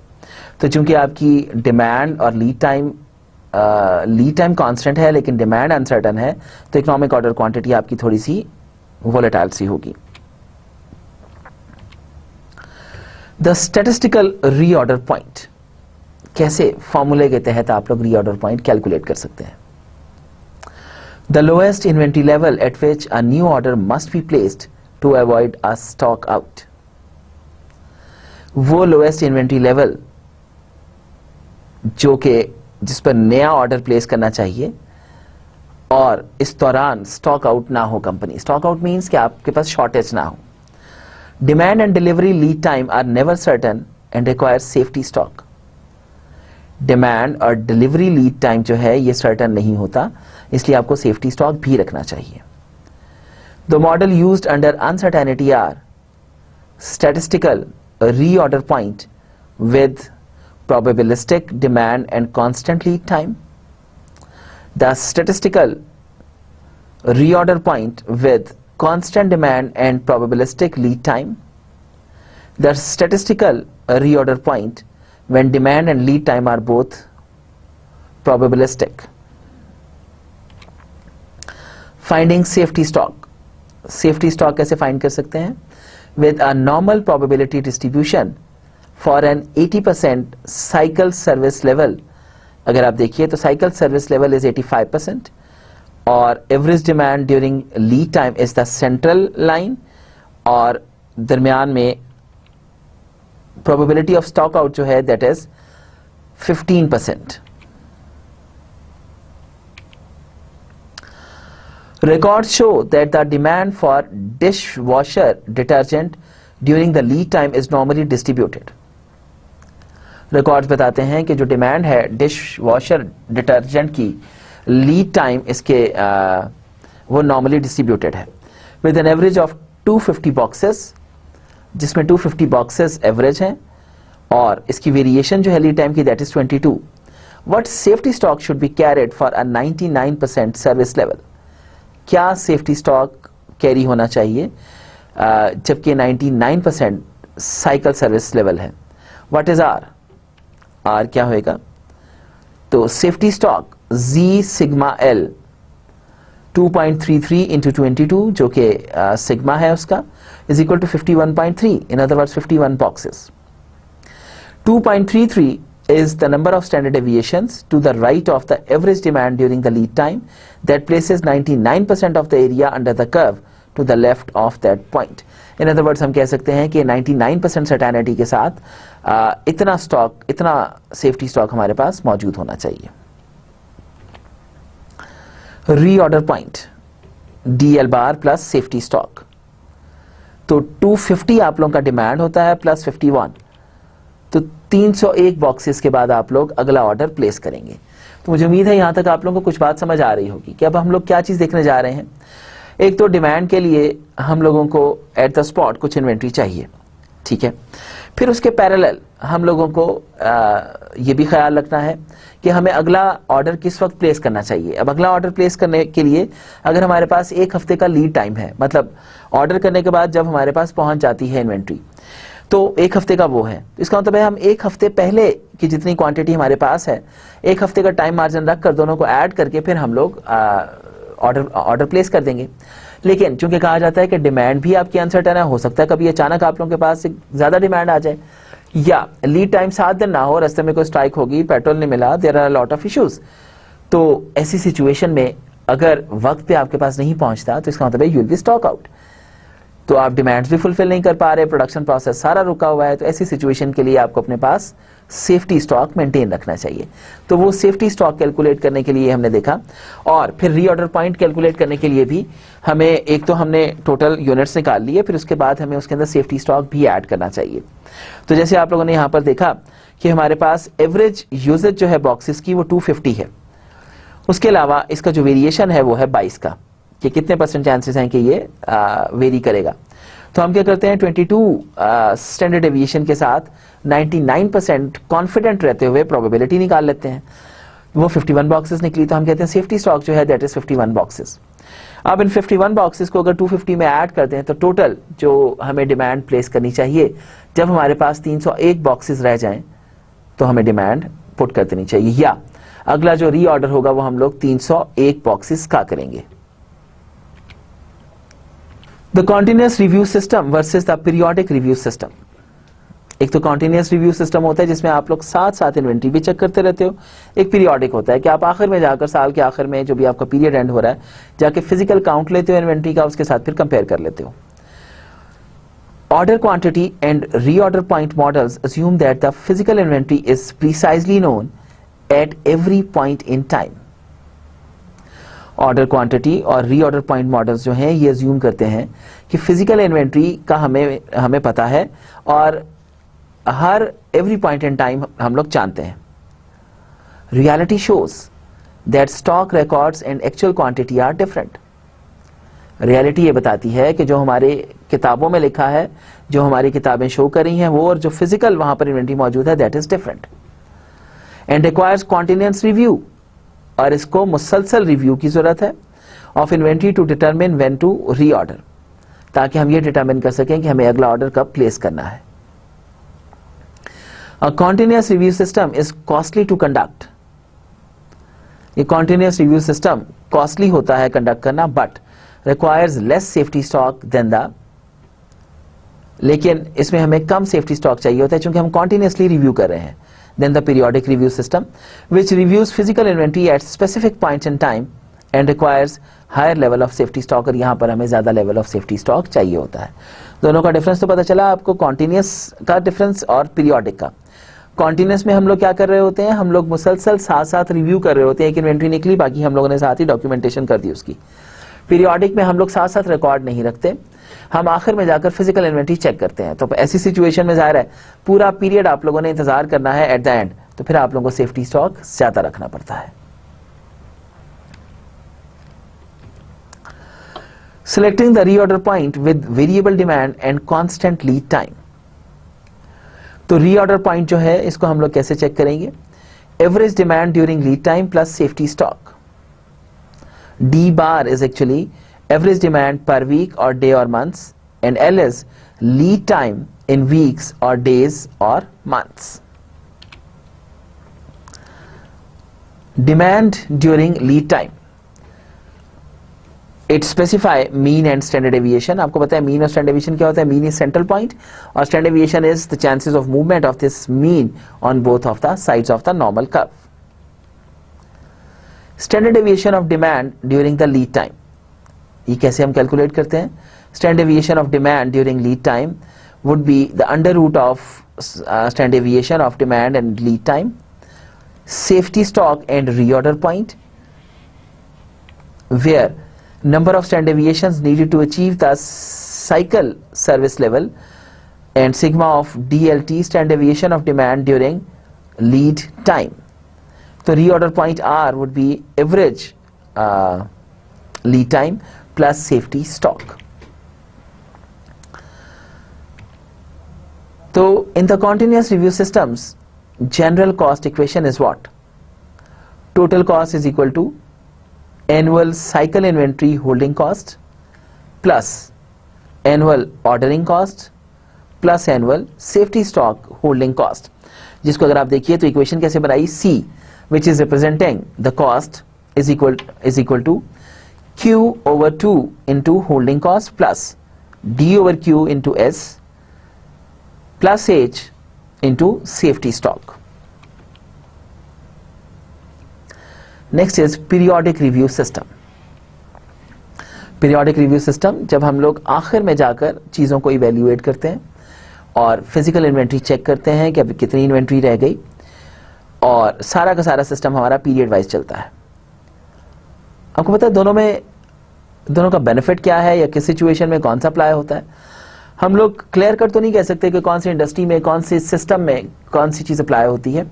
तो चूंकि आपकी डिमांड और लीड टाइम कांस्टेंट है लेकिन डिमांड अनसर्टन है, तो इकोनॉमिक ऑर्डर क्वांटिटी आपकी थोड़ी सी वोलेटाइल सी होगी। द स्टैटिस्टिकल रीऑर्डर पॉइंट, कैसे फॉर्मूले के तहत आप लोग रीऑर्डर पॉइंट कैलकुलेट कर सकते हैं। The lowest inventory level at which a new order must be placed to avoid a stock out. वो लोएस्ट इन्वेंट्री लेवल जो कि जिस पर नया ऑर्डर प्लेस करना चाहिए और इस दौरान स्टॉक आउट ना हो कंपनी। स्टॉक आउट मीन्स कि आपके पास शॉर्टेज ना हो। Demand and delivery lead time are never certain and require safety stock. Demand और डिलीवरी लीड टाइम जो है ये सर्टन नहीं होता, इसलिए आपको सेफ्टी स्टॉक भी रखना चाहिए। The model used under uncertainty are statistical reorder point with probabilistic demand and constant lead time, the statistical reorder point with constant demand and probabilistic lead time, the statistical reorder point when demand and lead time are both probabilistic. Finding safety stock. Safety stock कैसे find कर सकते हैं? With a normal probability distribution for an 80% cycle service level. अगर आप देखिए तो cycle service level is 85% और average demand during lead time is the central line और दरमियान में probability of stock out जो है that is 15%. Records show that the demand for dishwasher detergent during the lead time is normally distributed. Records बताते हैं कि जो demand है dishwasher detergent की lead time इसके वो normally distributed है with an average of 250 boxes, जिसमें 250 boxes average हैं और इसकी variation जो है lead time की that is 22. What safety stock should be carried for a 99% service level? क्या सेफ्टी स्टॉक कैरी होना चाहिए जबकि 99% साइकिल सर्विस लेवल है? What is R? आर क्या होएगा? तो safety stock Z sigma L 2.33 into 22 जो कि सिग्मा है उसका is equal to 51.3, in other words 51 boxes. 2.33 is the number of standard deviations to the right of the average demand during the lead time that places 99% of the area under the curve to the left of that point. In other words हम कह सकते हैं कि 99% certainty के साथ इतना safety stock हमारे पास मौजूद होना चाहिए. Reorder point DL bar plus safety stock. तो 250 आप लोगों का डिमांड होता है प्लस 51, तो 301 बॉक्सेस के बाद आप लोग अगला ऑर्डर प्लेस करेंगे. तो मुझे उम्मीद है यहां तक आप लोगों को कुछ बात समझ आ रही होगी कि अब हम लोग क्या चीज देखने जा रहे हैं. एक तो डिमांड के लिए हम लोगों को एट द स्पॉट कुछ इन्वेंट्री चाहिए, ठीक है. फिर उसके पैरेलल हम लोगों को ये भी ख्याल रखना है कि हमें अगला ऑर्डर किस वक्त प्लेस करना चाहिए. अब अगला ऑर्डर प्लेस करने के लिए अगर हमारे पास एक हफ्ते का लीड टाइम है, मतलब ऑर्डर करने के बाद जब हमारे पास पहुंच जाती है इन्वेंट्री तो एक हफ्ते का वो है, इसका मतलब है हम एक हफ्ते पहले की जितनी क्वांटिटी हमारे पास है एक हफ्ते का टाइम मार्जिन रख कर दोनों को ऐड करके फिर हम लोग ऑर्डर प्लेस कर देंगे. लेकिन चूंकि कहा जाता है कि डिमांड भी आपकी अनसर्टेन है, हो सकता है कभी अचानक आप लोगों के पास ज्यादा डिमांड आ जाए या लीड टाइम 7 दिन ना हो, रास्ते में कोई स्ट्राइक होगी, पेट्रोल नहीं मिला, there are lot of issues. तो ऐसी सिचुएशन में अगर वक्त पे आपके पास नहीं पहुंचता तो इसका मतलब है you will be stock out. तो आप डिमांड्स भी फुलफिल नहीं कर पा रहे, प्रोडक्शन प्रोसेस सारा रुका हुआ है. तो ऐसी सिचुएशन के लिए आपको अपने पास सेफ्टी स्टॉक मेंटेन रखना चाहिए. तो वो सेफ्टी स्टॉक कैलकुलेट करने के लिए हमने देखा और फिर रीऑर्डर पॉइंट कैलकुलेट करने के लिए भी हमें एक तो हमने टोटल यूनिट्स निकाल लिए, फिर उसके बाद हमें उसके अंदर सेफ्टी स्टॉक भी ऐड करना चाहिए. तो जैसे आप लोगों ने यहाँ पर देखा कि हमारे पास एवरेज यूजेज जो है बॉक्सेस की वो 250 है. उसके अलावा इसका जो वेरिएशन है वो है 22 का, कि कितने परसेंट चांसेस हैं कि ये वेरी करेगा. तो हम क्या करते हैं 22 स्टैंडर्ड डेविएशन के साथ 99% कॉन्फिडेंट रहते हुए प्रोबेबिलिटी निकाल लेते हैं. वो 51 बॉक्सेस निकली तो हम कहते हैं सेफ्टी स्टॉक जो है दैट इज 51 बॉक्सेस. अब इन 51 बॉक्सेस को अगर 250 में ऐड करते हैं तो टोटल जो हमें डिमांड प्लेस करनी चाहिए जब हमारे पास 301 बॉक्सेस रह जाएं तो हमें डिमांड पुट कर देनी चाहिए, या अगला जो रीऑर्डर होगा वो हम लोग 301 बॉक्सेस का करेंगे. The continuous review system versus the periodic review system. एक तो continuous review system होता है जिसमें आप लोग साथ साथ इन्वेंट्री भी चेक करते रहते हो. एक periodic होता है कि आप आखिर में जाकर साल के आखिर में जो भी आपका पीरियड एंड हो रहा है जाके फिजिकल काउंट लेते हो इन्वेंट्री का, उसके साथ फिर कंपेयर कर लेते हो. Order quantity and reorder point models assume that the physical inventory is precisely known at every point in time. Order quantity और रीऑर्डर पॉइंट मॉडल्स जो हैं ये अज्यूम करते हैं कि फिजिकल इन्वेंट्री का हमें पता है और हर एवरी पॉइंट इन टाइम हम लोग जानते हैं. Reality shows that stock records and actual quantity are different. Reality ये बताती है कि जो हमारे किताबों में लिखा है, जो हमारी किताबें शो कर रही हैं वो और जो फिजिकल वहां पर इन्वेंट्री मौजूद है that is different. And requires continuous review, और इसको मुसलसल रिव्यू की जरूरत है of inventory to determine when to reorder, ताकि हम ये डिटरमिन कर सकें कि हमें अगला ऑर्डर कब प्लेस करना है. A continuous review system is costly to conduct. ये कॉन्टिन्यूस रिव्यू सिस्टम कॉस्टली होता है कंडक्ट करना, but requires less safety stock than the, लेकिन इसमें हमें कम सेफ्टी स्टॉक चाहिए होता है क्योंकि हम कॉन्टिन्यूसली रिव्यू कर रहे हैं, then the periodic review system which reviews physical inventory at specific points in time and requires higher level of safety stock, और यहाँ पर हमें ज्यादा लेवल ऑफ सेफ्टी स्टॉक चाहिए होता है. दोनों का डिफरेंस तो पता चला आपको, कॉन्टिन्यूस का डिफरेंस और पीरियोडिक का. कॉन्टिन्यूस में हम लोग क्या कर रहे होते हैं, हम लोग मुसलसल साथ साथ रिव्यू कर रहे होते हैं, एक इन्वेंट्री निकली, बाकी हम लोगों ने साथ ही डॉक्यूमेंटेशन कर दी उसकी. पीरियोडिक में हम लोग साथ साथ रिकॉर्ड नहीं रखते, हम आखिर में जाकर फिजिकल इन्वेंट्री चेक करते हैं. तो ऐसी सिचुएशन में जाहिर है पूरा पीरियड आप लोगों ने इंतजार करना है एट द एंड, तो फिर आप लोगों को सेफ्टी स्टॉक ज्यादा रखना पड़ता है. Selecting the reorder point with variable demand and constant lead time. तो reorder point जो है इसको हम लोग कैसे चेक करेंगे, average demand during lead time plus safety stock. D bar is actually average demand per week or day or months, and L is lead time in weeks or days or months. Demand during lead time. It specify mean and standard deviation. आपको पता है mean और standard deviation क्या होता है, mean is central point और standard deviation is the chances of movement of this mean on both of the sides of the normal curve. Standard deviation of demand during the lead time, ये कैसे हम calculate करते हैं. Standard deviation of demand during lead time would be the under root of standard deviation of demand and lead time, safety stock and reorder point, where number of standard deviations needed to achieve the cycle service level, and sigma of DLT standard deviation of demand during lead time. So reorder point R would be average lead time plus safety stock. So in the continuous review systems, general cost equation is what? Total cost is equal to annual cycle inventory holding cost plus annual ordering cost plus annual safety stock holding cost, जिसको अगर आप देखिए तो equation कैसे बनाई, C which is representing the cost is equal to Q over 2 into holding cost plus D over Q into S plus H into safety stock. Next is periodic review system. Periodic review system जब हम लोग आखिर में जाकर चीज़ों को evaluate करते हैं और फिजिकल इन्वेंट्री चेक करते हैं कि अभी कितनी इन्वेंट्री रह गई, और सारा का सारा सिस्टम हमारा पीरियड वाइज चलता है. आपको पता है दोनों का बेनिफिट क्या है या किस सिचुएशन में कौन सा अप्लाई होता है. हम लोग क्लियर कर तो नहीं कह सकते कि कौन सी इंडस्ट्री में कौन सी सिस्टम में कौन सी चीज़ अप्लाई होती है,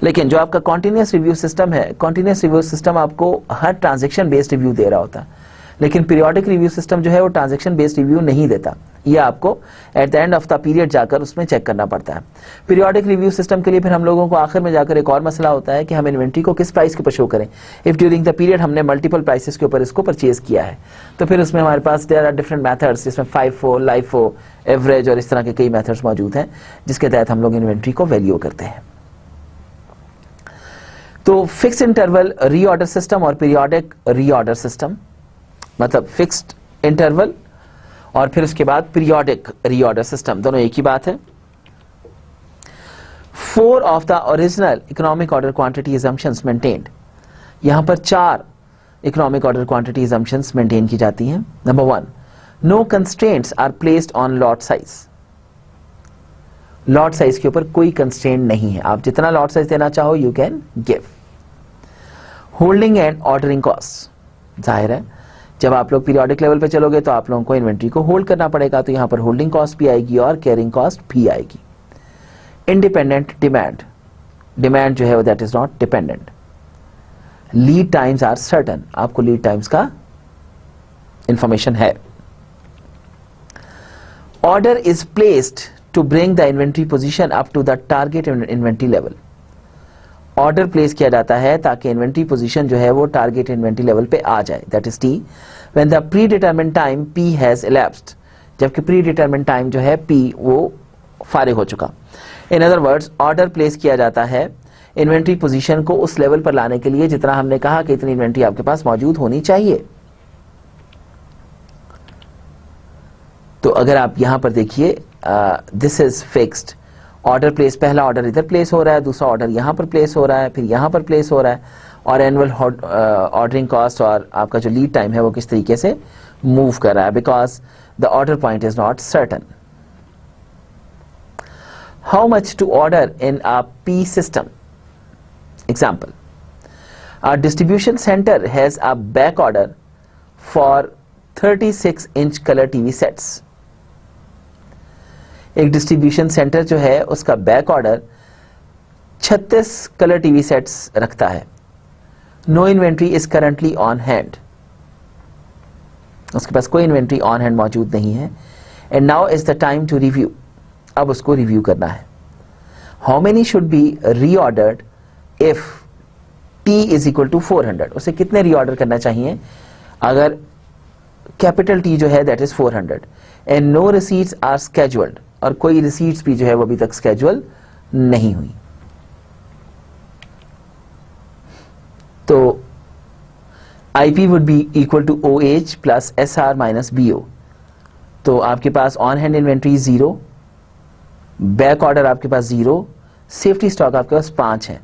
लेकिन जो आपका कॉन्टिन्यूस रिव्यू सिस्टम है, कॉन्टिन्यूस रिव्यू सिस्टम आपको हर ट्रांजैक्शन बेस्ड रिव्यू दे रहा होता है, लेकिन पीरियोडिक रिव्यू सिस्टम जो है वो ट्रांजैक्शन बेस्ड रिव्यू नहीं देता. ये आपको eight the end of the period जाकर उसमें चेक करना पड़ता है. पीरियोडिक रिव्यू सिस्टम के लिए फिर हम लोगों को आखिर में जाकर एक और मसला होता है कि हम इन्वेंट्री को किस प्राइस के ऊपर शो करें. इफ ड्यूरिंग द पीरियड हमने मल्टीपल प्राइसेस के ऊपर इसको परचेज किया है, तो फिर उसमें हमारे पास देयर आर डिफरेंट मेथड्स, जिसमें FIFO, LIFO, एवरेज और इस तरह के कई मेथड्स मौजूद हैं जिसके तहत हम लोग इन्वेंट्री को वैल्यू करते हैं. तो फिक्स इंटरवल रीऑर्डर सिस्टम और पीरियोडिक रीऑर्डर सिस्टम, मतलब फिक्स्ड इंटरवल और फिर उसके बाद पीरियोडिक रीऑर्डर सिस्टम, दोनों एक ही बात है. 4 of the original economic order quantity assumptions maintained. यहां पर 4 economic order quantity assumptions maintain की जाती हैं. Number 1, no constraints are placed on lot size. Lot size के ऊपर कोई कंस्ट्रेंट नहीं है, आप जितना लॉट साइज देना चाहो you can give. Holding and ordering cost, जाहिर है जब आप लोग पीरियोडिक लेवल पे चलोगे तो आप लोगों को इन्वेंट्री को होल्ड करना पड़ेगा, तो यहां पर होल्डिंग कॉस्ट भी आएगी और कैरिंग कॉस्ट भी आएगी. इंडिपेंडेंट डिमांड, डिमांड जो है वो that is not dependent. Lead times are certain, आपको लीड टाइम्स का इंफॉर्मेशन है. Order is placed to bring the inventory position up to the target inventory level. Order place किया जाता है ताकि इन्वेंट्री पोजीशन जो है वो टारगेट इन्वेंट्री लेवल पे आ जाए, that is T, when the pre determined time P has elapsed, जबकि प्री डिटरमिन्ड टाइम जो है पी वो फारिग हो चुका। In other words, order place किया जाता है इन्वेंट्री पोजीशन को उस लेवल पर लाने के लिए जितना हमने कहा कि इतनी इन्वेंट्री आपके पास मौजूद होनी चाहिए। तो अगर आप यहां पर देखिए, this is fixed, order place, पहला ऑर्डर इधर प्लेस हो रहा है, दूसरा ऑर्डर यहां पर प्लेस हो रहा है, फिर यहां पर प्लेस हो रहा है, और एनुअल ऑर्डरिंग कॉस्ट और आपका जो लीड टाइम है वो किस तरीके से मूव कर रहा है, because the order point is not certain. How much to order in a P system? Example, our distribution center has a back order for 36-inch color TV sets. एक distribution centre जो है उसका back order 36 colour TV sets रखता है। No inventory is currently on hand, उसके पास कोई inventory on hand मौजूद नहीं है। And now is the time to review, अब उसको रिव्यू करना है। How many should be reordered if T is equal to 400, उसे कितने रीऑर्डर करना चाहिए अगर कैपिटल टी जो है that is 400, and no receipts are scheduled, और कोई रिसीट्स भी जो है वो अभी तक स्केड्यूल नहीं हुई। तो IP would be equal to OH plus SR minus BO। तो आपके पास on hand inventory 0, back order आपके पास 0, सेफ्टी स्टॉक आपके पास 5 है।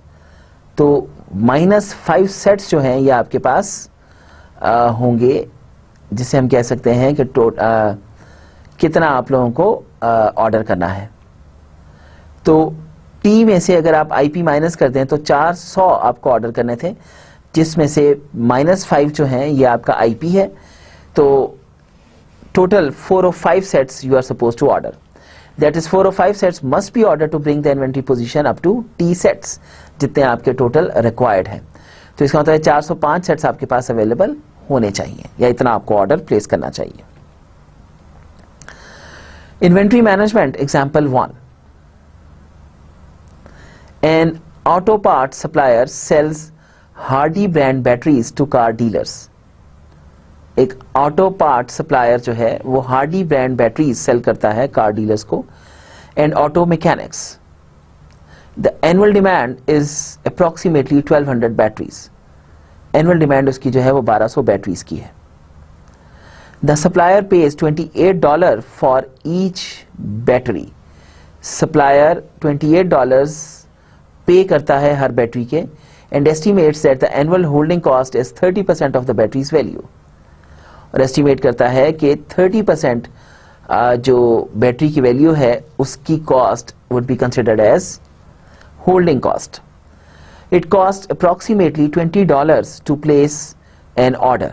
तो -5 सेट्स जो हैं ये आपके पास होंगे, जिसे हम कह सकते हैं कि कितना आप लोगों को ऑर्डर करना है। तो टी में से अगर आप आईपी माइनस कर दें तो 400 आपको ऑर्डर करने थे, जिसमें से -5 जो हैं ये आपका आईपी है। तो total 405 sets you are suppose to order, that is 405 sets must be order to bring the inventory position up to T sets, जितने आपके टोटल रिक्वायर्ड है। तो इसका मतलब 405 सेट्स आपके पास अवेलेबल होने चाहिए, या इतना आपको ऑर्डर प्लेस करना चाहिए। Inventory management example 1, an auto part supplier sells Hardy brand batteries to car dealers. एक ऑटो पार्ट सप्लायर जो है वो हार्डी ब्रांड बैटरीज सेल करता है कार डीलर्स को। And auto mechanics, the annual demand is approximately 1200 batteries, annual demand उसकी जो है वो 1200 बैटरीज की है। The supplier pays $28 for each battery, supplier $28 pay करता है हर बैटरी के, and estimates that the annual holding cost is 30% of the batteries value, और एस्टिमेट करता है कि 30% जो बैटरी की वैल्यू है उसकी cost would be considered as holding cost. It costs approximately $20 to place an order.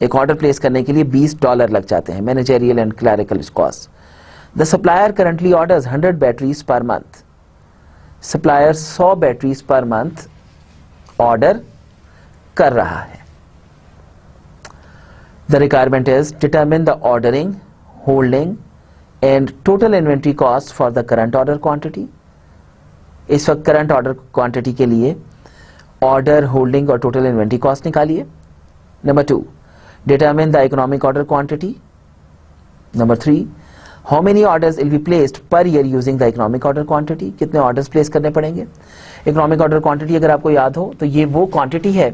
एक ऑर्डर प्लेस करने के लिए $20 लग जाते हैं, managerial and clerical cost. The supplier currently orders 100 batteries per month, supplier 100 batteries per month order कर रहा है। The requirement is determine the ordering, holding and total inventory cost for the current order quantity. इस वक्त current order quantity के लिए order, holding और total inventory cost निकालिए। Number 2, determine the economic order quantity. Number 3, how many orders will be placed per year using the economic order quantity, कितने orders place करने पड़ेंगे। Economic order quantity अगर आपको याद हो तो ये वो क्वांटिटी है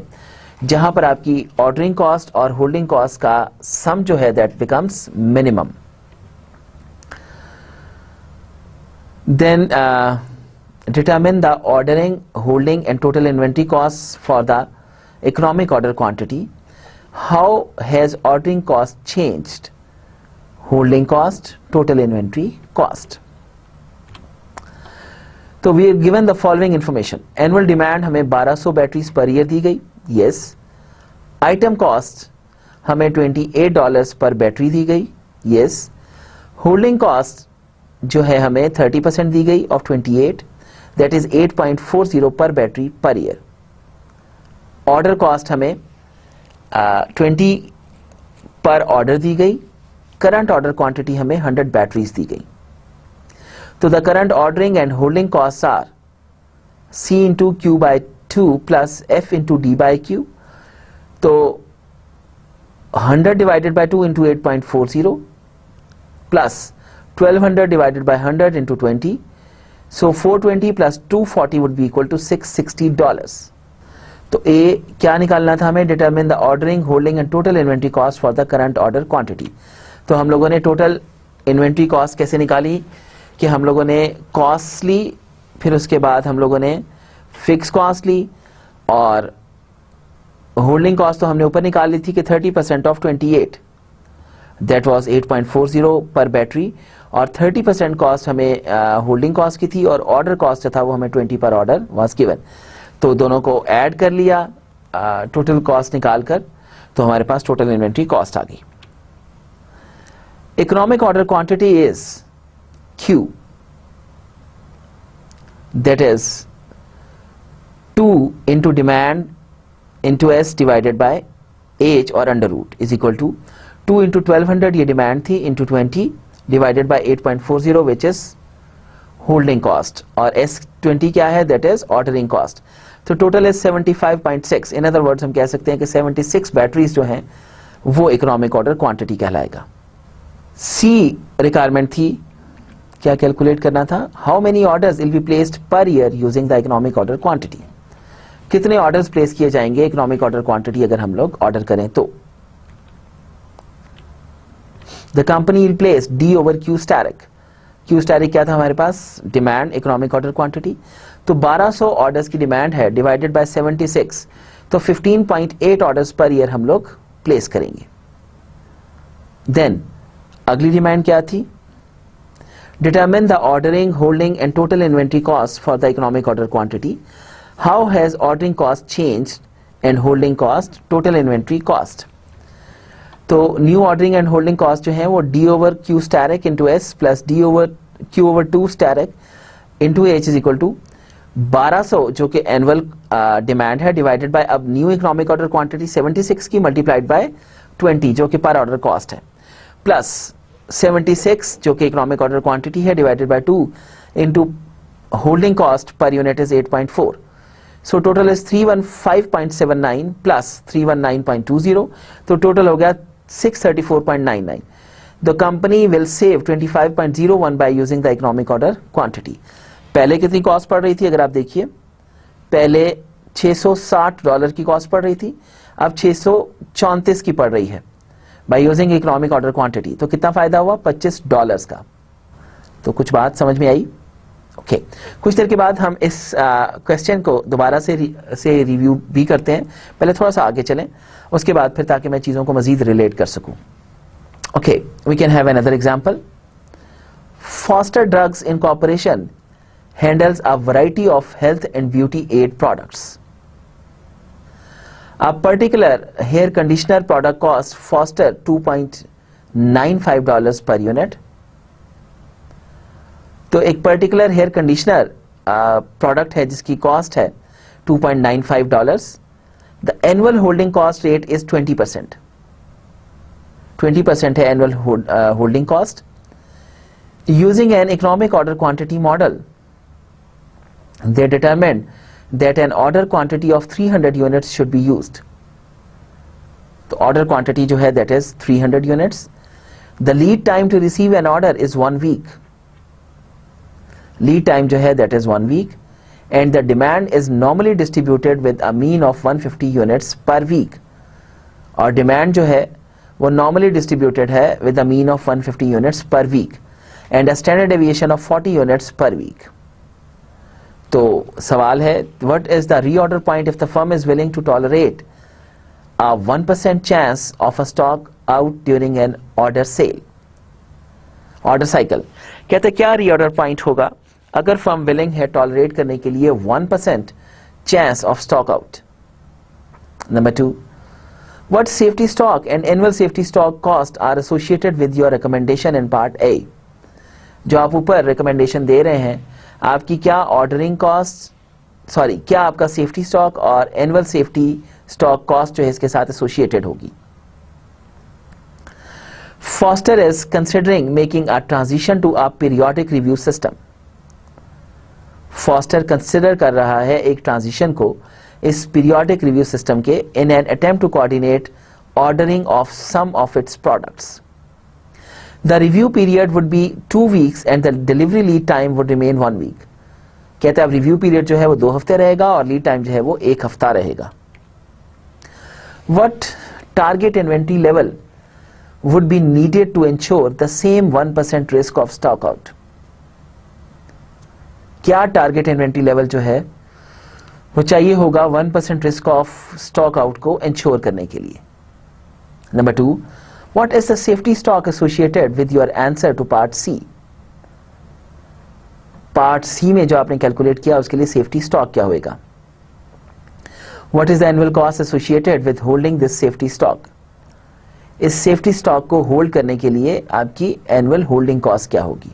जहां पर आपकी ऑर्डरिंग कॉस्ट और होल्डिंग कॉस्ट का सम जो है that becomes minimum. Then determine the ordering, holding and total inventory costs for the economic order quantity. How has ordering cost changed? Holding cost, total inventory cost. So we are given the following information. Annual demand हमें 1200 batteries per year दी गई, yes. Item cost हमें $28 पर battery दी गई, yes. Holding cost जो है हमें 30% दी गई of 28, that is 8.40 per battery per year. Order cost हमें 20 पर ऑर्डर दी गई, करंट ऑर्डर क्वांटिटी हमें 100 बैटरीज दी गई। तो the current ordering and holding cost are C into Q by 2 plus F into D by Q. तो 100 divided by 2 into 8.40 plus 1200 divided by 100 into 20. So 420 plus 240 would be equal to $660. तो A क्या निकालना था हमें? Determine the ordering, holding and total inventory cost for the current order quantity. तो हम लोगों ने टोटल इन्वेंट्री कॉस्ट कैसे निकाली कि हम लोगों ने कॉस्ट ली, फिर उसके बाद हम लोगों ने फिक्स कॉस्ट ली, और होल्डिंग कॉस्ट तो हमने ऊपर निकाल ली थी कि 30% ऑफ 28, दैट वाज 8.40 पर बैटरी, और 30% कॉस्ट हमें होल्डिंग कॉस्ट की थी, और ऑर्डर कॉस्ट था वो हमें 20 पर ऑर्डर वाज गिवन. तो दोनों को ऐड कर लिया, टोटल कॉस्ट निकाल कर, तो हमारे पास टोटल इन्वेंट्री कॉस्ट आ गई. Economic order quantity is Q, that is 2 into demand into S divided by H or under root is equal to 2 into 1200 ये demand थी into 20 divided by 8.40 which is holding cost, और S20 क्या है? that is ordering cost. तो total is 75.6. in other words हम कह सकते हैं कि 76 बैटरीज जो हैं वो इकोनॉमिक ऑर्डर क्वांटिटी कहलाएगा. C रिक्वायरमेंट थी, क्या कैलकुलेट करना था? How many orders will be placed per year using the economic order quantity. कितने ऑर्डर्स प्लेस किए जाएंगे इकोनॉमिक ऑर्डर क्वांटिटी अगर हम लोग ऑर्डर करें तो. The company will place D over Q asterisk. Q asterisk क्या था हमारे पास? Demand, economic order quantity. तो 1200 ऑर्डर्स की डिमांड है डिवाइडेड बाय 76, तो 15.8 ऑर्डर्स पर ईयर हम लोग प्लेस करेंगे. देन अगली डिमांड क्या थी? Determine the ordering, holding and total inventory costs for the economic order quantity. How has ordering cost changed and holding cost, total inventory cost? तो new ordering and holding cost जो है वो D over Q steric into S plus D over Q over 2 steric into H is equal to 1200 जो कि annual demand है divided by अब new economic order quantity 76 की multiplied by 20 जो कि per order cost है, plus 76 जो कि इकोनॉमिक ऑर्डर क्वांटिटी है divided by 2 into holding cost per unit is 8.4. So total is 315.79 plus 319.20, तो टोटल हो गया 634.99. The company will save 25.01 by using the economic order quantity. पहले कितनी कॉस्ट पड़ रही थी अगर आप देखिए? पहले $660 की कॉस्ट पड़ रही थी, अब 634 की पड़ रही है by using economic order quantity. तो कितना फायदा हुआ? $25 का. तो कुछ बात समझ में आई? ओके. कुछ देर के बाद हम इस क्वेश्चन को दोबारा से रिव्यू भी करते हैं. पहले थोड़ा सा आगे चलें, उसके बाद फिर ताकि मैं चीज़ों को मजीद रिलेट कर सकूं. Okay, we can have another example. Foster Drugs incorporation handles a variety of health and beauty aid products. A particular hair conditioner product costs Foster $2.95 per unit. तो एक पर्टिकुलर हेयर कंडीशनर प्रोडक्ट है जिसकी cost है $2.95. The annual holding cost rate is 20%. 20% है annual holding cost. Using an economic order quantity model, they determined that an order quantity of 300 units should be used. तो order quantity जो है that is 300 units. The lead time to receive an order is 1 week. Lead time जो है that is 1 week, and the demand is normally distributed with a mean of 150 units per week. और demand जो है वो normally distributed है with a mean of 150 units per week and a standard deviation of 40 units per week. तो सवाल है, what is the reorder point if the firm is willing to tolerate a 1% chance of a stock out during an order sale, order cycle. कहते क्या reorder point होगा अगर firm willing है tolerate करने के लिए 1% chance of stock out. Number 2, what safety stock and annual safety stock cost are associated with your recommendation in part A. जो आप ऊपर recommendation दे रहे हैं, आपकी क्या ऑर्डरिंग कॉस्ट, क्या आपका सेफ्टी स्टॉक और एनुअल सेफ्टी स्टॉक कॉस्ट जो है इसके साथ एसोसिएटेड होगी. Foster is considering making a transition to a periodic review system. Foster consider कर रहा है एक ट्रांजिशन को इस पीरियोडिक रिव्यू सिस्टम के in an attempt to coordinate ordering of some of its products. The review period would be 2 weeks and the delivery lead time would remain 1 week. कहते हैं अब रिव्यू पीरियड जो है वो 2 हफ्ते रहेगा और लीड टाइम जो है वो 1 हफ्ता रहेगा. What target inventory level would be needed to ensure the same 1% risk of stock out? क्या टारगेट इन्वेंट्री लेवल जो है वो चाहिए होगा 1% रिस्क ऑफ स्टॉक आउट को इंश्योर करने के लिए. Number 2, what is the safety stock associated with your answer to part C. Part C में जो आपने कैलकुलेट किया उसके लिए सेफ्टी स्टॉक क्या होगा. What is the annual cost associated with holding this safety stock? इस सेफ्टी स्टॉक को होल्ड करने के लिए आपकी एनुअल होल्डिंग कॉस्ट क्या होगी.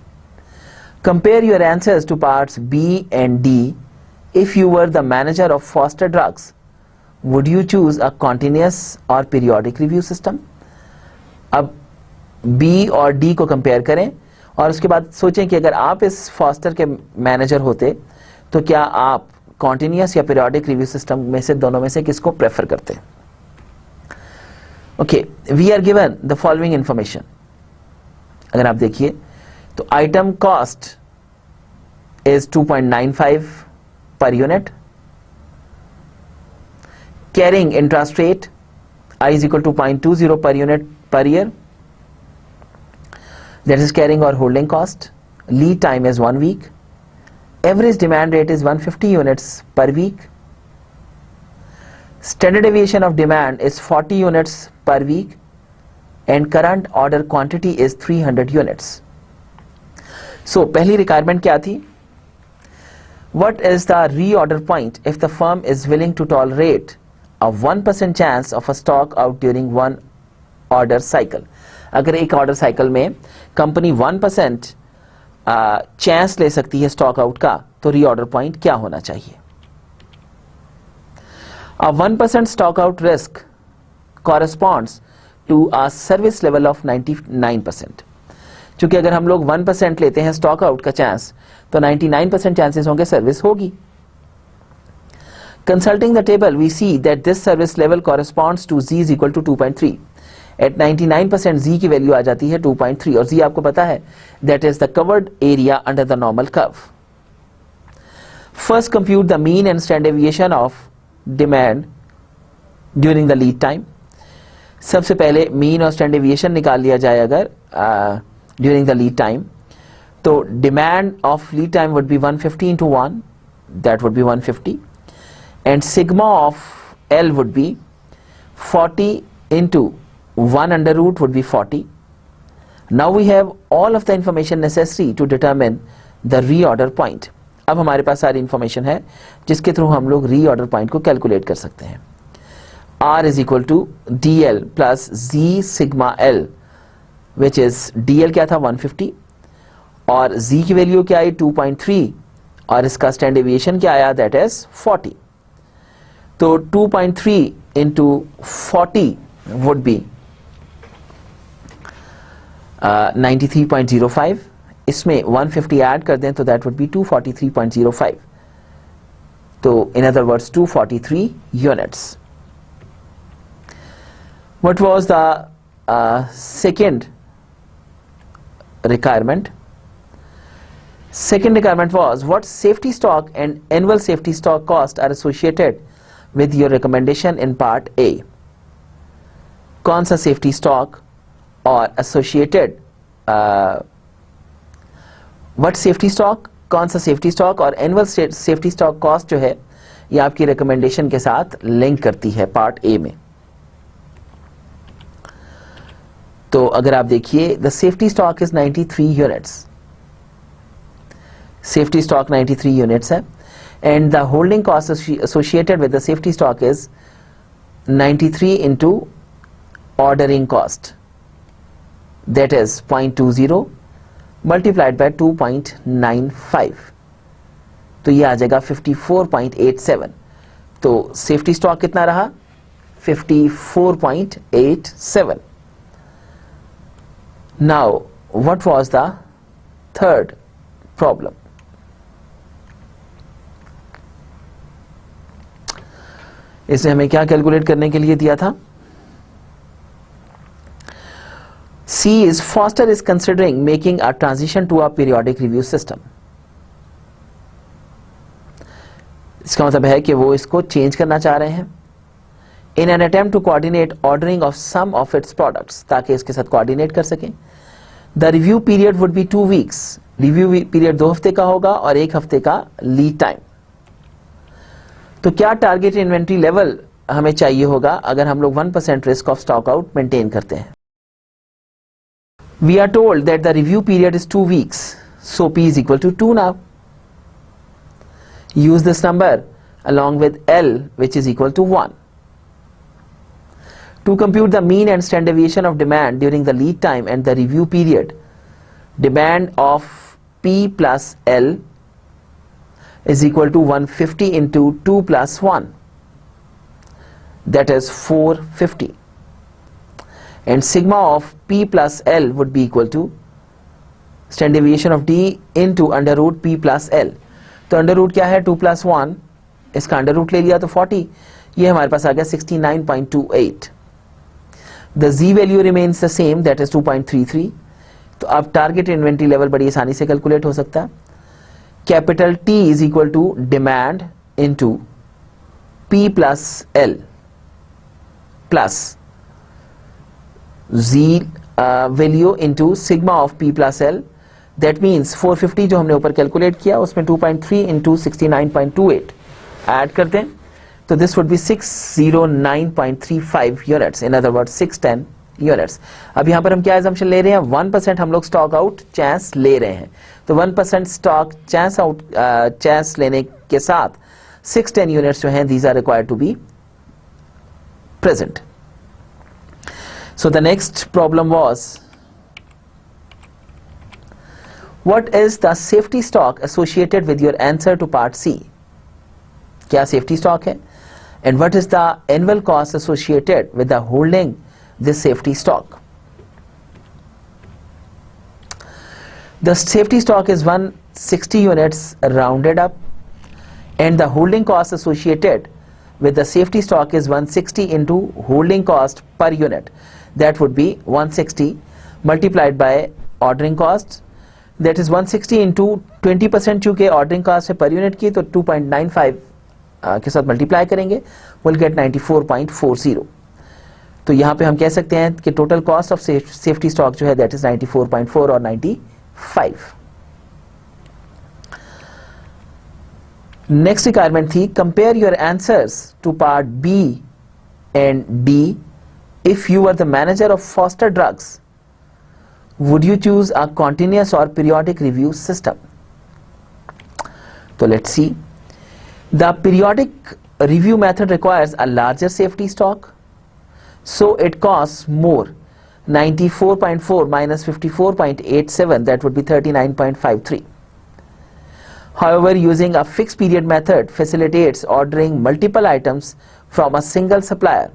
Compare your answers to parts B and D. If you were the manager of Foster Drugs, would you choose a continuous or periodic review system? अब B और D को compare करें और उसके बाद सोचें कि अगर आप इस फॉस्टर के मैनेजर होते तो क्या आप कॉन्टिन्यूस या पीरियोडिक रिव्यू सिस्टम में से दोनों में से किसको प्रेफर करते हैं. Okay, we are given the following information. अगर आप देखिए तो item cost is 2.95 per unit. Carrying interest rate I is equal to 0.20 per unit per year. That is carrying or holding cost. Lead time is 1 week. Average demand rate is 150 units per week. Standard deviation of demand is 40 units per week and current order quantity is 300 units. So पहली requirement क्या थी? What is the reorder point if the firm is willing to tolerate a 1% chance of a stock out during one order cycle? अगर एक order cycle में company 1% chance ले सकती है stock out का तो रीऑर्डर पॉइंट क्या होना चाहिए. 1% stock out risk corresponds to a service level of 99%. क्योंकि अगर हम लोग 1% लेते हैं स्टॉक आउट का चांस तो 99% चांसेस होंगे सर्विस होगी. Consulting the table, we see that this service level corresponds to Z is equal to 2.3. At 99% Z की वैल्यू आ जाती है 2.3 और Z आपको पता है that is the covered area under the normal curve. First compute the mean and standard deviation of demand during the lead time. सबसे पहले mean और standard deviation निकाल लिया जाए अगर during the lead time तो demand of lead time would be 150 into 1, that would be 150. And sigma of L would be 40 into 1 under root would be 40. Now we have all of the information necessary to determine the reorder point. अब हमारे पास सारी information है जिसके through हम लोग reorder point को calculate कर सकते हैं. R is equal to DL plus Z sigma L which is DL क्या था 150 और Z की वैल्यू क्या आई 2.3 और इसका standard deviation क्या आया that is 40. तो 2.3 into 40 would be 93.05. इसमें 150 ऐड कर दें तो that would be 243.05. तो in other words 243 units. What was the second requirement? Second requirement was what safety stock and annual safety stock cost are associated with your recommendation in part A. कौन सा safety stock और associated what safety stock, कौन सा safety stock और annual safety stock cost जो है ये आपकी रिकमेंडेशन के साथ लिंक करती है पार्ट ए में. तो अगर आप देखिए the safety stock is 93 units. Safety stock 93 units है and the holding cost associated with the safety stock is 93 into ordering cost, that is 0.20 multiplied by 2.95. तो ये आ जाएगा 54.87. तो सेफ्टी स्टॉक कितना रहा 54.87. Now what was the third problem? इसने हमें क्या कैलकुलेट करने के लिए दिया था? C is Foster is considering making a transition to a periodic review system. इसका मतलब है कि वो इसको चेंज करना चाह रहे हैं in an attempt to coordinate ordering of some of its products, ताकि इसके साथ कोऑर्डिनेट कर सकें. The review period would be 2 weeks. Review period 2 हफ्ते का होगा और 1 हफ्ते का लीड टाइम. तो क्या टारगेट इन्वेंट्री लेवल हमें चाहिए होगा अगर हम लोग 1% risk of stock out maintain करते हैं? We are told that the review period is 2 weeks, so P is equal to 2 now. Use this number along with L, which is equal to 1. To compute the mean and standard deviation of demand during the lead time and the review period, demand of P plus L is equal to 150 into 2 plus 1. That is 450. And sigma of P plus L would be equal to standard deviation of D into under root P plus L. तो under root क्या है? 2 plus 1, इसका under root ले लिया तो 40, ये हमारे पास आ गया 69.28. The Z value remains the same, that is 2.33. तो अब टारगेट इन्वेंट्री लेवल बड़ी आसानी से कैलकुलेट हो सकता है. Capital T is equal to demand into P plus L plus Z value into sigma of P plus L. That means 450 जो हमने ऊपर कैलकुलेट किया उसमें 2.3 into 69.28 ऐड कर दें तो this would be 609.35 units. In other words 610 units. अब यहाँ पर हम क्या assumption ले रहे हैं? 1% हम लोग स्टॉक आउट चांस ले रहे हैं. तो 1% स्टॉक चांस आउट चांस लेने के साथ 610 units जो हैं these are required to be present. So the next problem was, what is the safety stock associated with your answer to part C? क्या safety stock है? And what is the annual cost associated with the holding this safety stock? The safety stock is 160 units rounded up, and the holding cost associated with the safety stock is 160 into holding cost per unit. That would be 160 multiplied by ordering cost. That is 160 into 20% चूँकि ordering cost है per unit की तो 2.95 के साथ multiply करेंगे we'll get 94.40. तो यहाँ पे हम कह सकते हैं कि total cost of safety stock जो है दैट इज 94.4 और 95. नेक्स्ट रिक्वायरमेंट थी compare your answers to part B and D. If you were the manager of Foster Drugs, would you choose a continuous or periodic review system? So let's see. The periodic review method requires a larger safety stock, so it costs more. 94.4 minus 54.87, that would be 39.53. However, using a fixed period method facilitates ordering multiple items from a single supplier.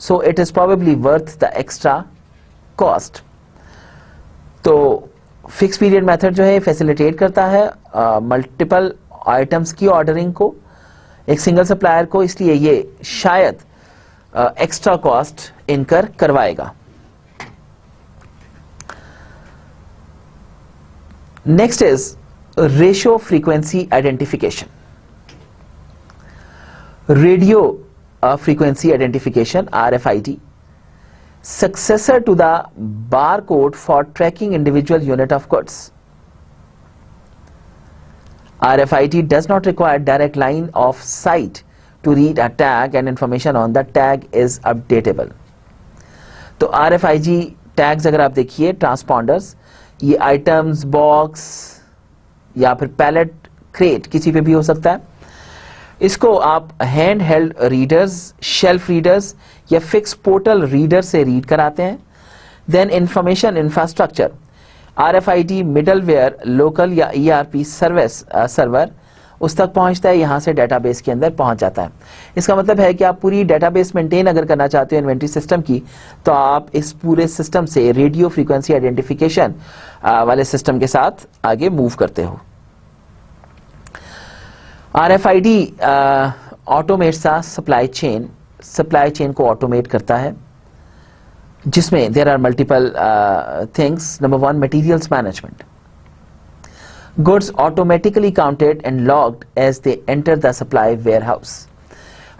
So it is probably worth the extra cost. तो fix period method जो है facilitate करता है multiple items की ordering को एक single supplier को, इसलिए ये शायद एक्स्ट्रा कॉस्ट इनकर करवाएगा. Next is ratio frequency identification. Radio frequency identification RFID, successor to the barcode for tracking individual unit of goods. RFID does not require direct line of sight to read a tag and information on the tag is updatable. तो RFID tags अगर आप देखिए ट्रांसपॉन्डर्स, ये items box या फिर palette crate किसी पे भी हो सकता है. इसको आप hand held readers, shelf readers या फिक्स पोर्टल रीडर से रीड कराते हैं. Then information infrastructure RFID middleware local या ERP सर्वर उस तक पहुंचता है, यहां से डेटाबेस के अंदर पहुंच जाता है. इसका मतलब है कि आप पूरी डेटाबेस मेंटेन अगर करना चाहते हो इन्वेंट्री सिस्टम की, तो आप इस पूरे सिस्टम से रेडियो फ्रीक्वेंसी आइडेंटिफिकेशन वाले सिस्टम के साथ आगे मूव करते हो. RFID automates the supply chain को ऑटोमेट करता है, जिसमें there are multiple things. Number 1, materials management. Goods automatically counted and logged as they enter the supply warehouse.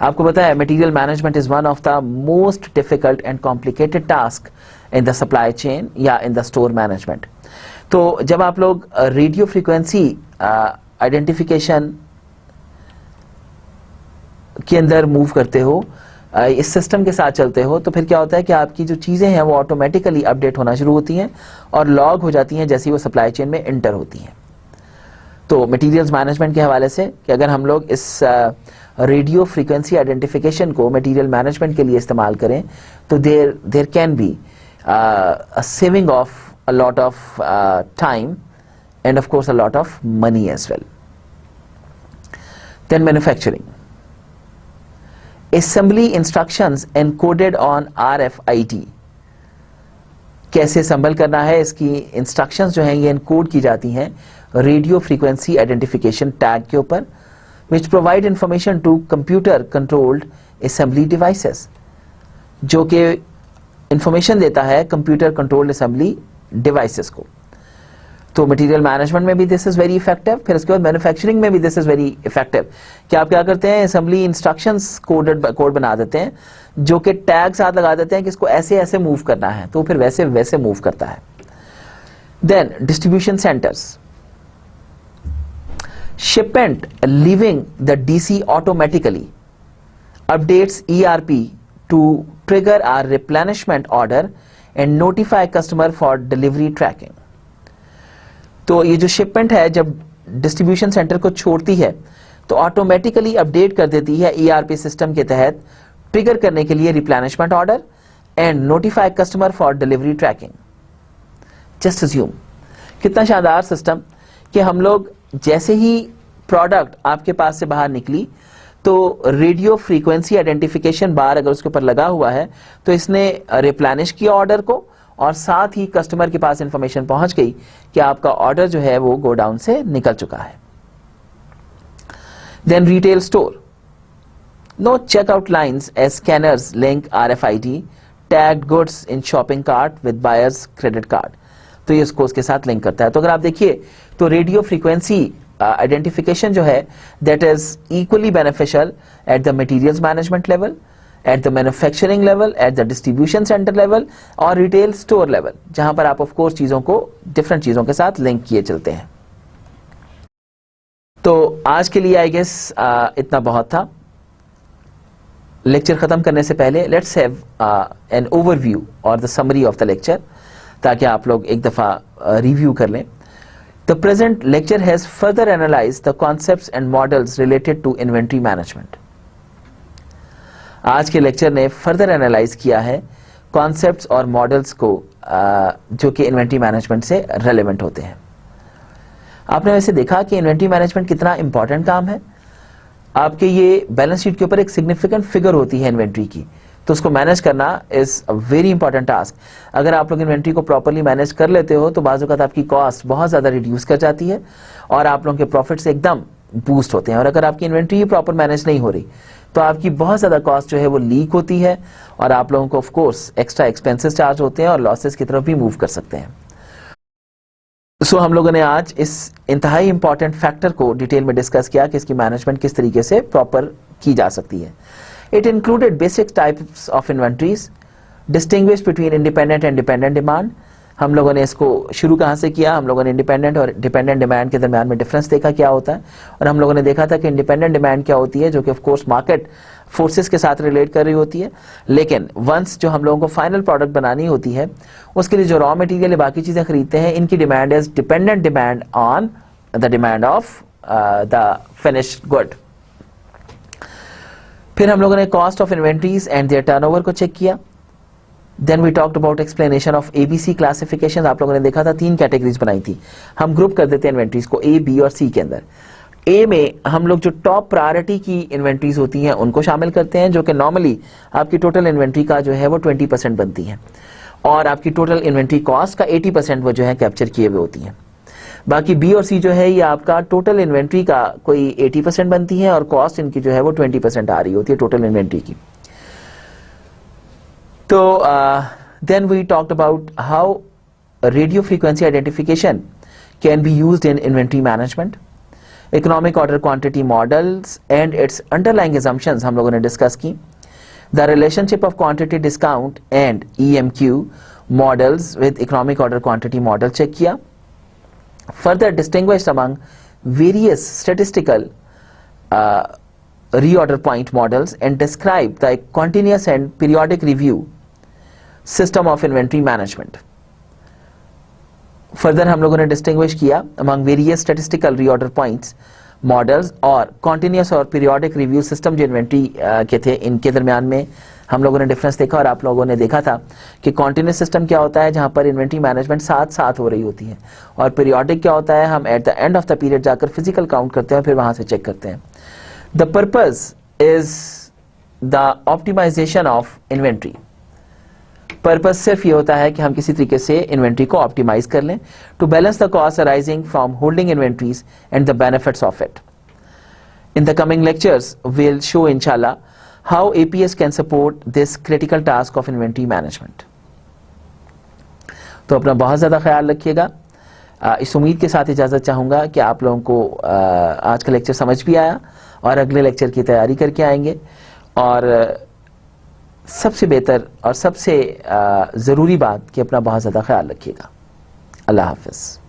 आपको पता है material management is one of the most difficult and complicated task in the supply chain या in the store management. तो जब आप लोग radio frequency identification के अंदर मूव करते हो, इस सिस्टम के साथ चलते हो, तो फिर क्या होता है कि आपकी जो चीज़ें हैं वो ऑटोमेटिकली अपडेट होना शुरू होती हैं और लॉग हो जाती हैं जैसे ही वो सप्लाई चेन में एंटर होती हैं. तो मटेरियल्स मैनेजमेंट के हवाले से कि अगर हम लोग इस रेडियो फ्रीक्वेंसी आइडेंटिफिकेशन को मटेरियल मैनेजमेंट के लिए इस्तेमाल करें तो there can be a saving of a lot of time and of course a lot of money as well. Then manufacturing. Assembly instructions encoded on RFID. कैसे assemble करना है, इसकी instructions जो हैं ये encode की जाती हैं radio frequency identification tag के ऊपर, which provide information to computer controlled assembly devices, जो कि information देता है computer controlled assembly devices को. तो मटेरियल मैनेजमेंट में भी दिस इज वेरी इफेक्टिव. फिर उसके बाद मैन्युफैक्चरिंग में भी दिस इज वेरी इफेक्टिव कि आप क्या करते हैं, असेंबली इंस्ट्रक्शंस कोड बना देते हैं जो कि टैग साथ लगा देते हैं कि इसको ऐसे ऐसे मूव करना है, तो फिर वैसे वैसे मूव करता है. Then distribution centers. Shipment leaving the DC automatically updates ERP to trigger a replenishment order and notify customer for delivery tracking. तो ये जो शिपमेंट है जब डिस्ट्रीब्यूशन सेंटर को छोड़ती है तो ऑटोमेटिकली अपडेट कर देती है ERP सिस्टम के तहत ट्रिगर करने के लिए replenishment order and notify customer for delivery tracking. Just assume कितना शानदार सिस्टम कि हम लोग जैसे ही प्रोडक्ट आपके पास से बाहर निकली तो रेडियो फ्रीक्वेंसी आइडेंटिफिकेशन बार अगर उसके ऊपर लगा हुआ है तो इसने रिप्लेनिश किया ऑर्डर को और साथ ही कस्टमर के पास इंफॉर्मेशन पहुंच गई कि आपका ऑर्डर जो है वो गोडाउन से निकल चुका है. Then retail store. No checkout lines as scanners link RFID tagged goods in shopping cart with buyers credit card. तो ये इसको उसके साथ लिंक करता है. तो अगर आप देखिए तो रेडियो फ्रीक्वेंसी आइडेंटिफिकेशन जो है that is equally beneficial at the materials management level, at the manufacturing level, at the distribution center level और retail store level, जहां पर आप of course चीजों को different चीजों के साथ लिंक किए चलते हैं. तो आज के लिए I guess इतना बहुत था. लेक्चर खत्म करने से पहले let's have an overview or the summary of the lecture ताकि आप लोग एक दफा रिव्यू कर लें. The present lecture has further analyzed the concepts and models related to inventory management. आज के लेक्चर ने फर्दर एनालाइज किया है कॉन्सेप्ट्स और मॉडल्स को जो कि इन्वेंट्री मैनेजमेंट से रेलेवेंट होते हैं. आपने वैसे देखा कि इन्वेंट्री मैनेजमेंट कितना इंपॉर्टेंट काम है. आपके ये बैलेंस शीट के ऊपर एक सिग्निफिकेंट फिगर होती है इन्वेंट्री की, तो उसको मैनेज करना is a very important task. अगर आप लोग इन्वेंट्री को प्रॉपरली मैनेज कर लेते हो तो बाज़ वक़्त आपकी कॉस्ट बहुत ज़्यादा रिड्यूस कर जाती है और आप लोगों के प्रॉफिट्स एकदम बूस्ट होते हैं. और अगर आपकी इन्वेंट्री ही प्रॉपर मैनेज नहीं हो रही तो आपकी बहुत ज़्यादा कॉस्ट जो है वो लीक होती है और आप लोगों को of course extra expenses charge होते हैं और लॉसेस की तरफ भी मूव कर सकते हैं. सो हम लोगों ने आज इस इंतहाई इंपॉर्टेंट फैक्टर को डिटेल में डिस्कस किया कि इसकी मैनेजमेंट किस तरीके से प्रॉपर की जा सकती है. It included basic types of inventories, distinguish between independent and dependent demand. हम लोगों ने इसको शुरू कहाँ से किया, हम लोगों ने इंडिपेंडेंट और डिपेंडेंट डिमांड के दरमियान में डिफरेंस देखा क्या होता है और हम लोगों ने देखा था कि इंडिपेंडेंट डिमांड क्या होती है जो कि ऑफ कोर्स मार्केट फोर्सेस के साथ रिलेट कर रही होती है, लेकिन वंस जो हम लोगों को फाइनल प्रोडक्ट बनानी होती है उसके लिए जो रॉ मटेरियल या बाकी चीज़ें खरीदते हैं इनकी demand is dependent demand on the demand of the finished good. फिर हम लोगों ने cost of inventories and their turnover को चेक किया. Then we talked about explanation of ABC classification. आप लोगों ने देखा था 3 कैटेगरीज बनाई थी. हम ग्रुप कर देते हैं इन्वेंट्रीज को A, B और C के अंदर. A में हम लोग जो टॉप प्रायोरिटी की इन्वेंट्रीज होती हैं उनको शामिल करते हैं जो कि नॉर्मली आपकी टोटल इन्वेंट्री का जो है वो 20% बनती है और आपकी टोटल इन्वेंट्री कॉस्ट का 80% वो जो है कैप्चर किए हुए होती हैं. बाकी बी और सी जो है ये आपका टोटल इन्वेंट्री का कोई 80% बनती है और कॉस्ट इनकी जो है वो 20% आ रही होती है टोटल इन्वेंट्री की। तो then we talked about how radio frequency identification can be used in inventory management, economic order quantity models and its underlying assumptions हम लोगों ने डिस्कस की, the relationship of quantity discount and EMQ models with economic order quantity model check किया, further distinguished among various statistical reorder point models and described the continuous and periodic review system of inventory management. Further हम लोगों ने distinguish किया among various statistical reorder points models और continuous और periodic review system जो inventory के थे इनके दरमियान में हम लोगों ने डिफरेंस देखा और आप लोगों ने देखा था कि कॉन्टिन्यूस सिस्टम क्या होता है जहां पर इन्वेंट्री मैनेजमेंट साथ साथ हो रही होती है, और पीरियोडिक क्या होता है हम at the end of the period जाकर फिजिकल काउंट करते हैं फिर वहां से चेक करते हैं। The purpose is the optimisation of inventory. Purpose सिर्फ ये होता है कि हम किसी तरीके से इन्वेंट्री को ऑप्टिमाइज कर लें to balance the cost arising from holding inventories and the benefits of it. In the coming lectures will show इंशाल्लाह how APS can support this critical task of inventory management. तो अपना बहुत ज़्यादा ख्याल रखिएगा। इस उम्मीद के साथ इजाज़त चाहूँगा कि आप लोगों को आज का लेक्चर समझ भी आया और अगले लेक्चर की तैयारी करके आएंगे, और सबसे बेहतर और सबसे ज़रूरी बात कि अपना बहुत ज़्यादा ख्याल रखिएगा। अल्लाह हाफ़िज़।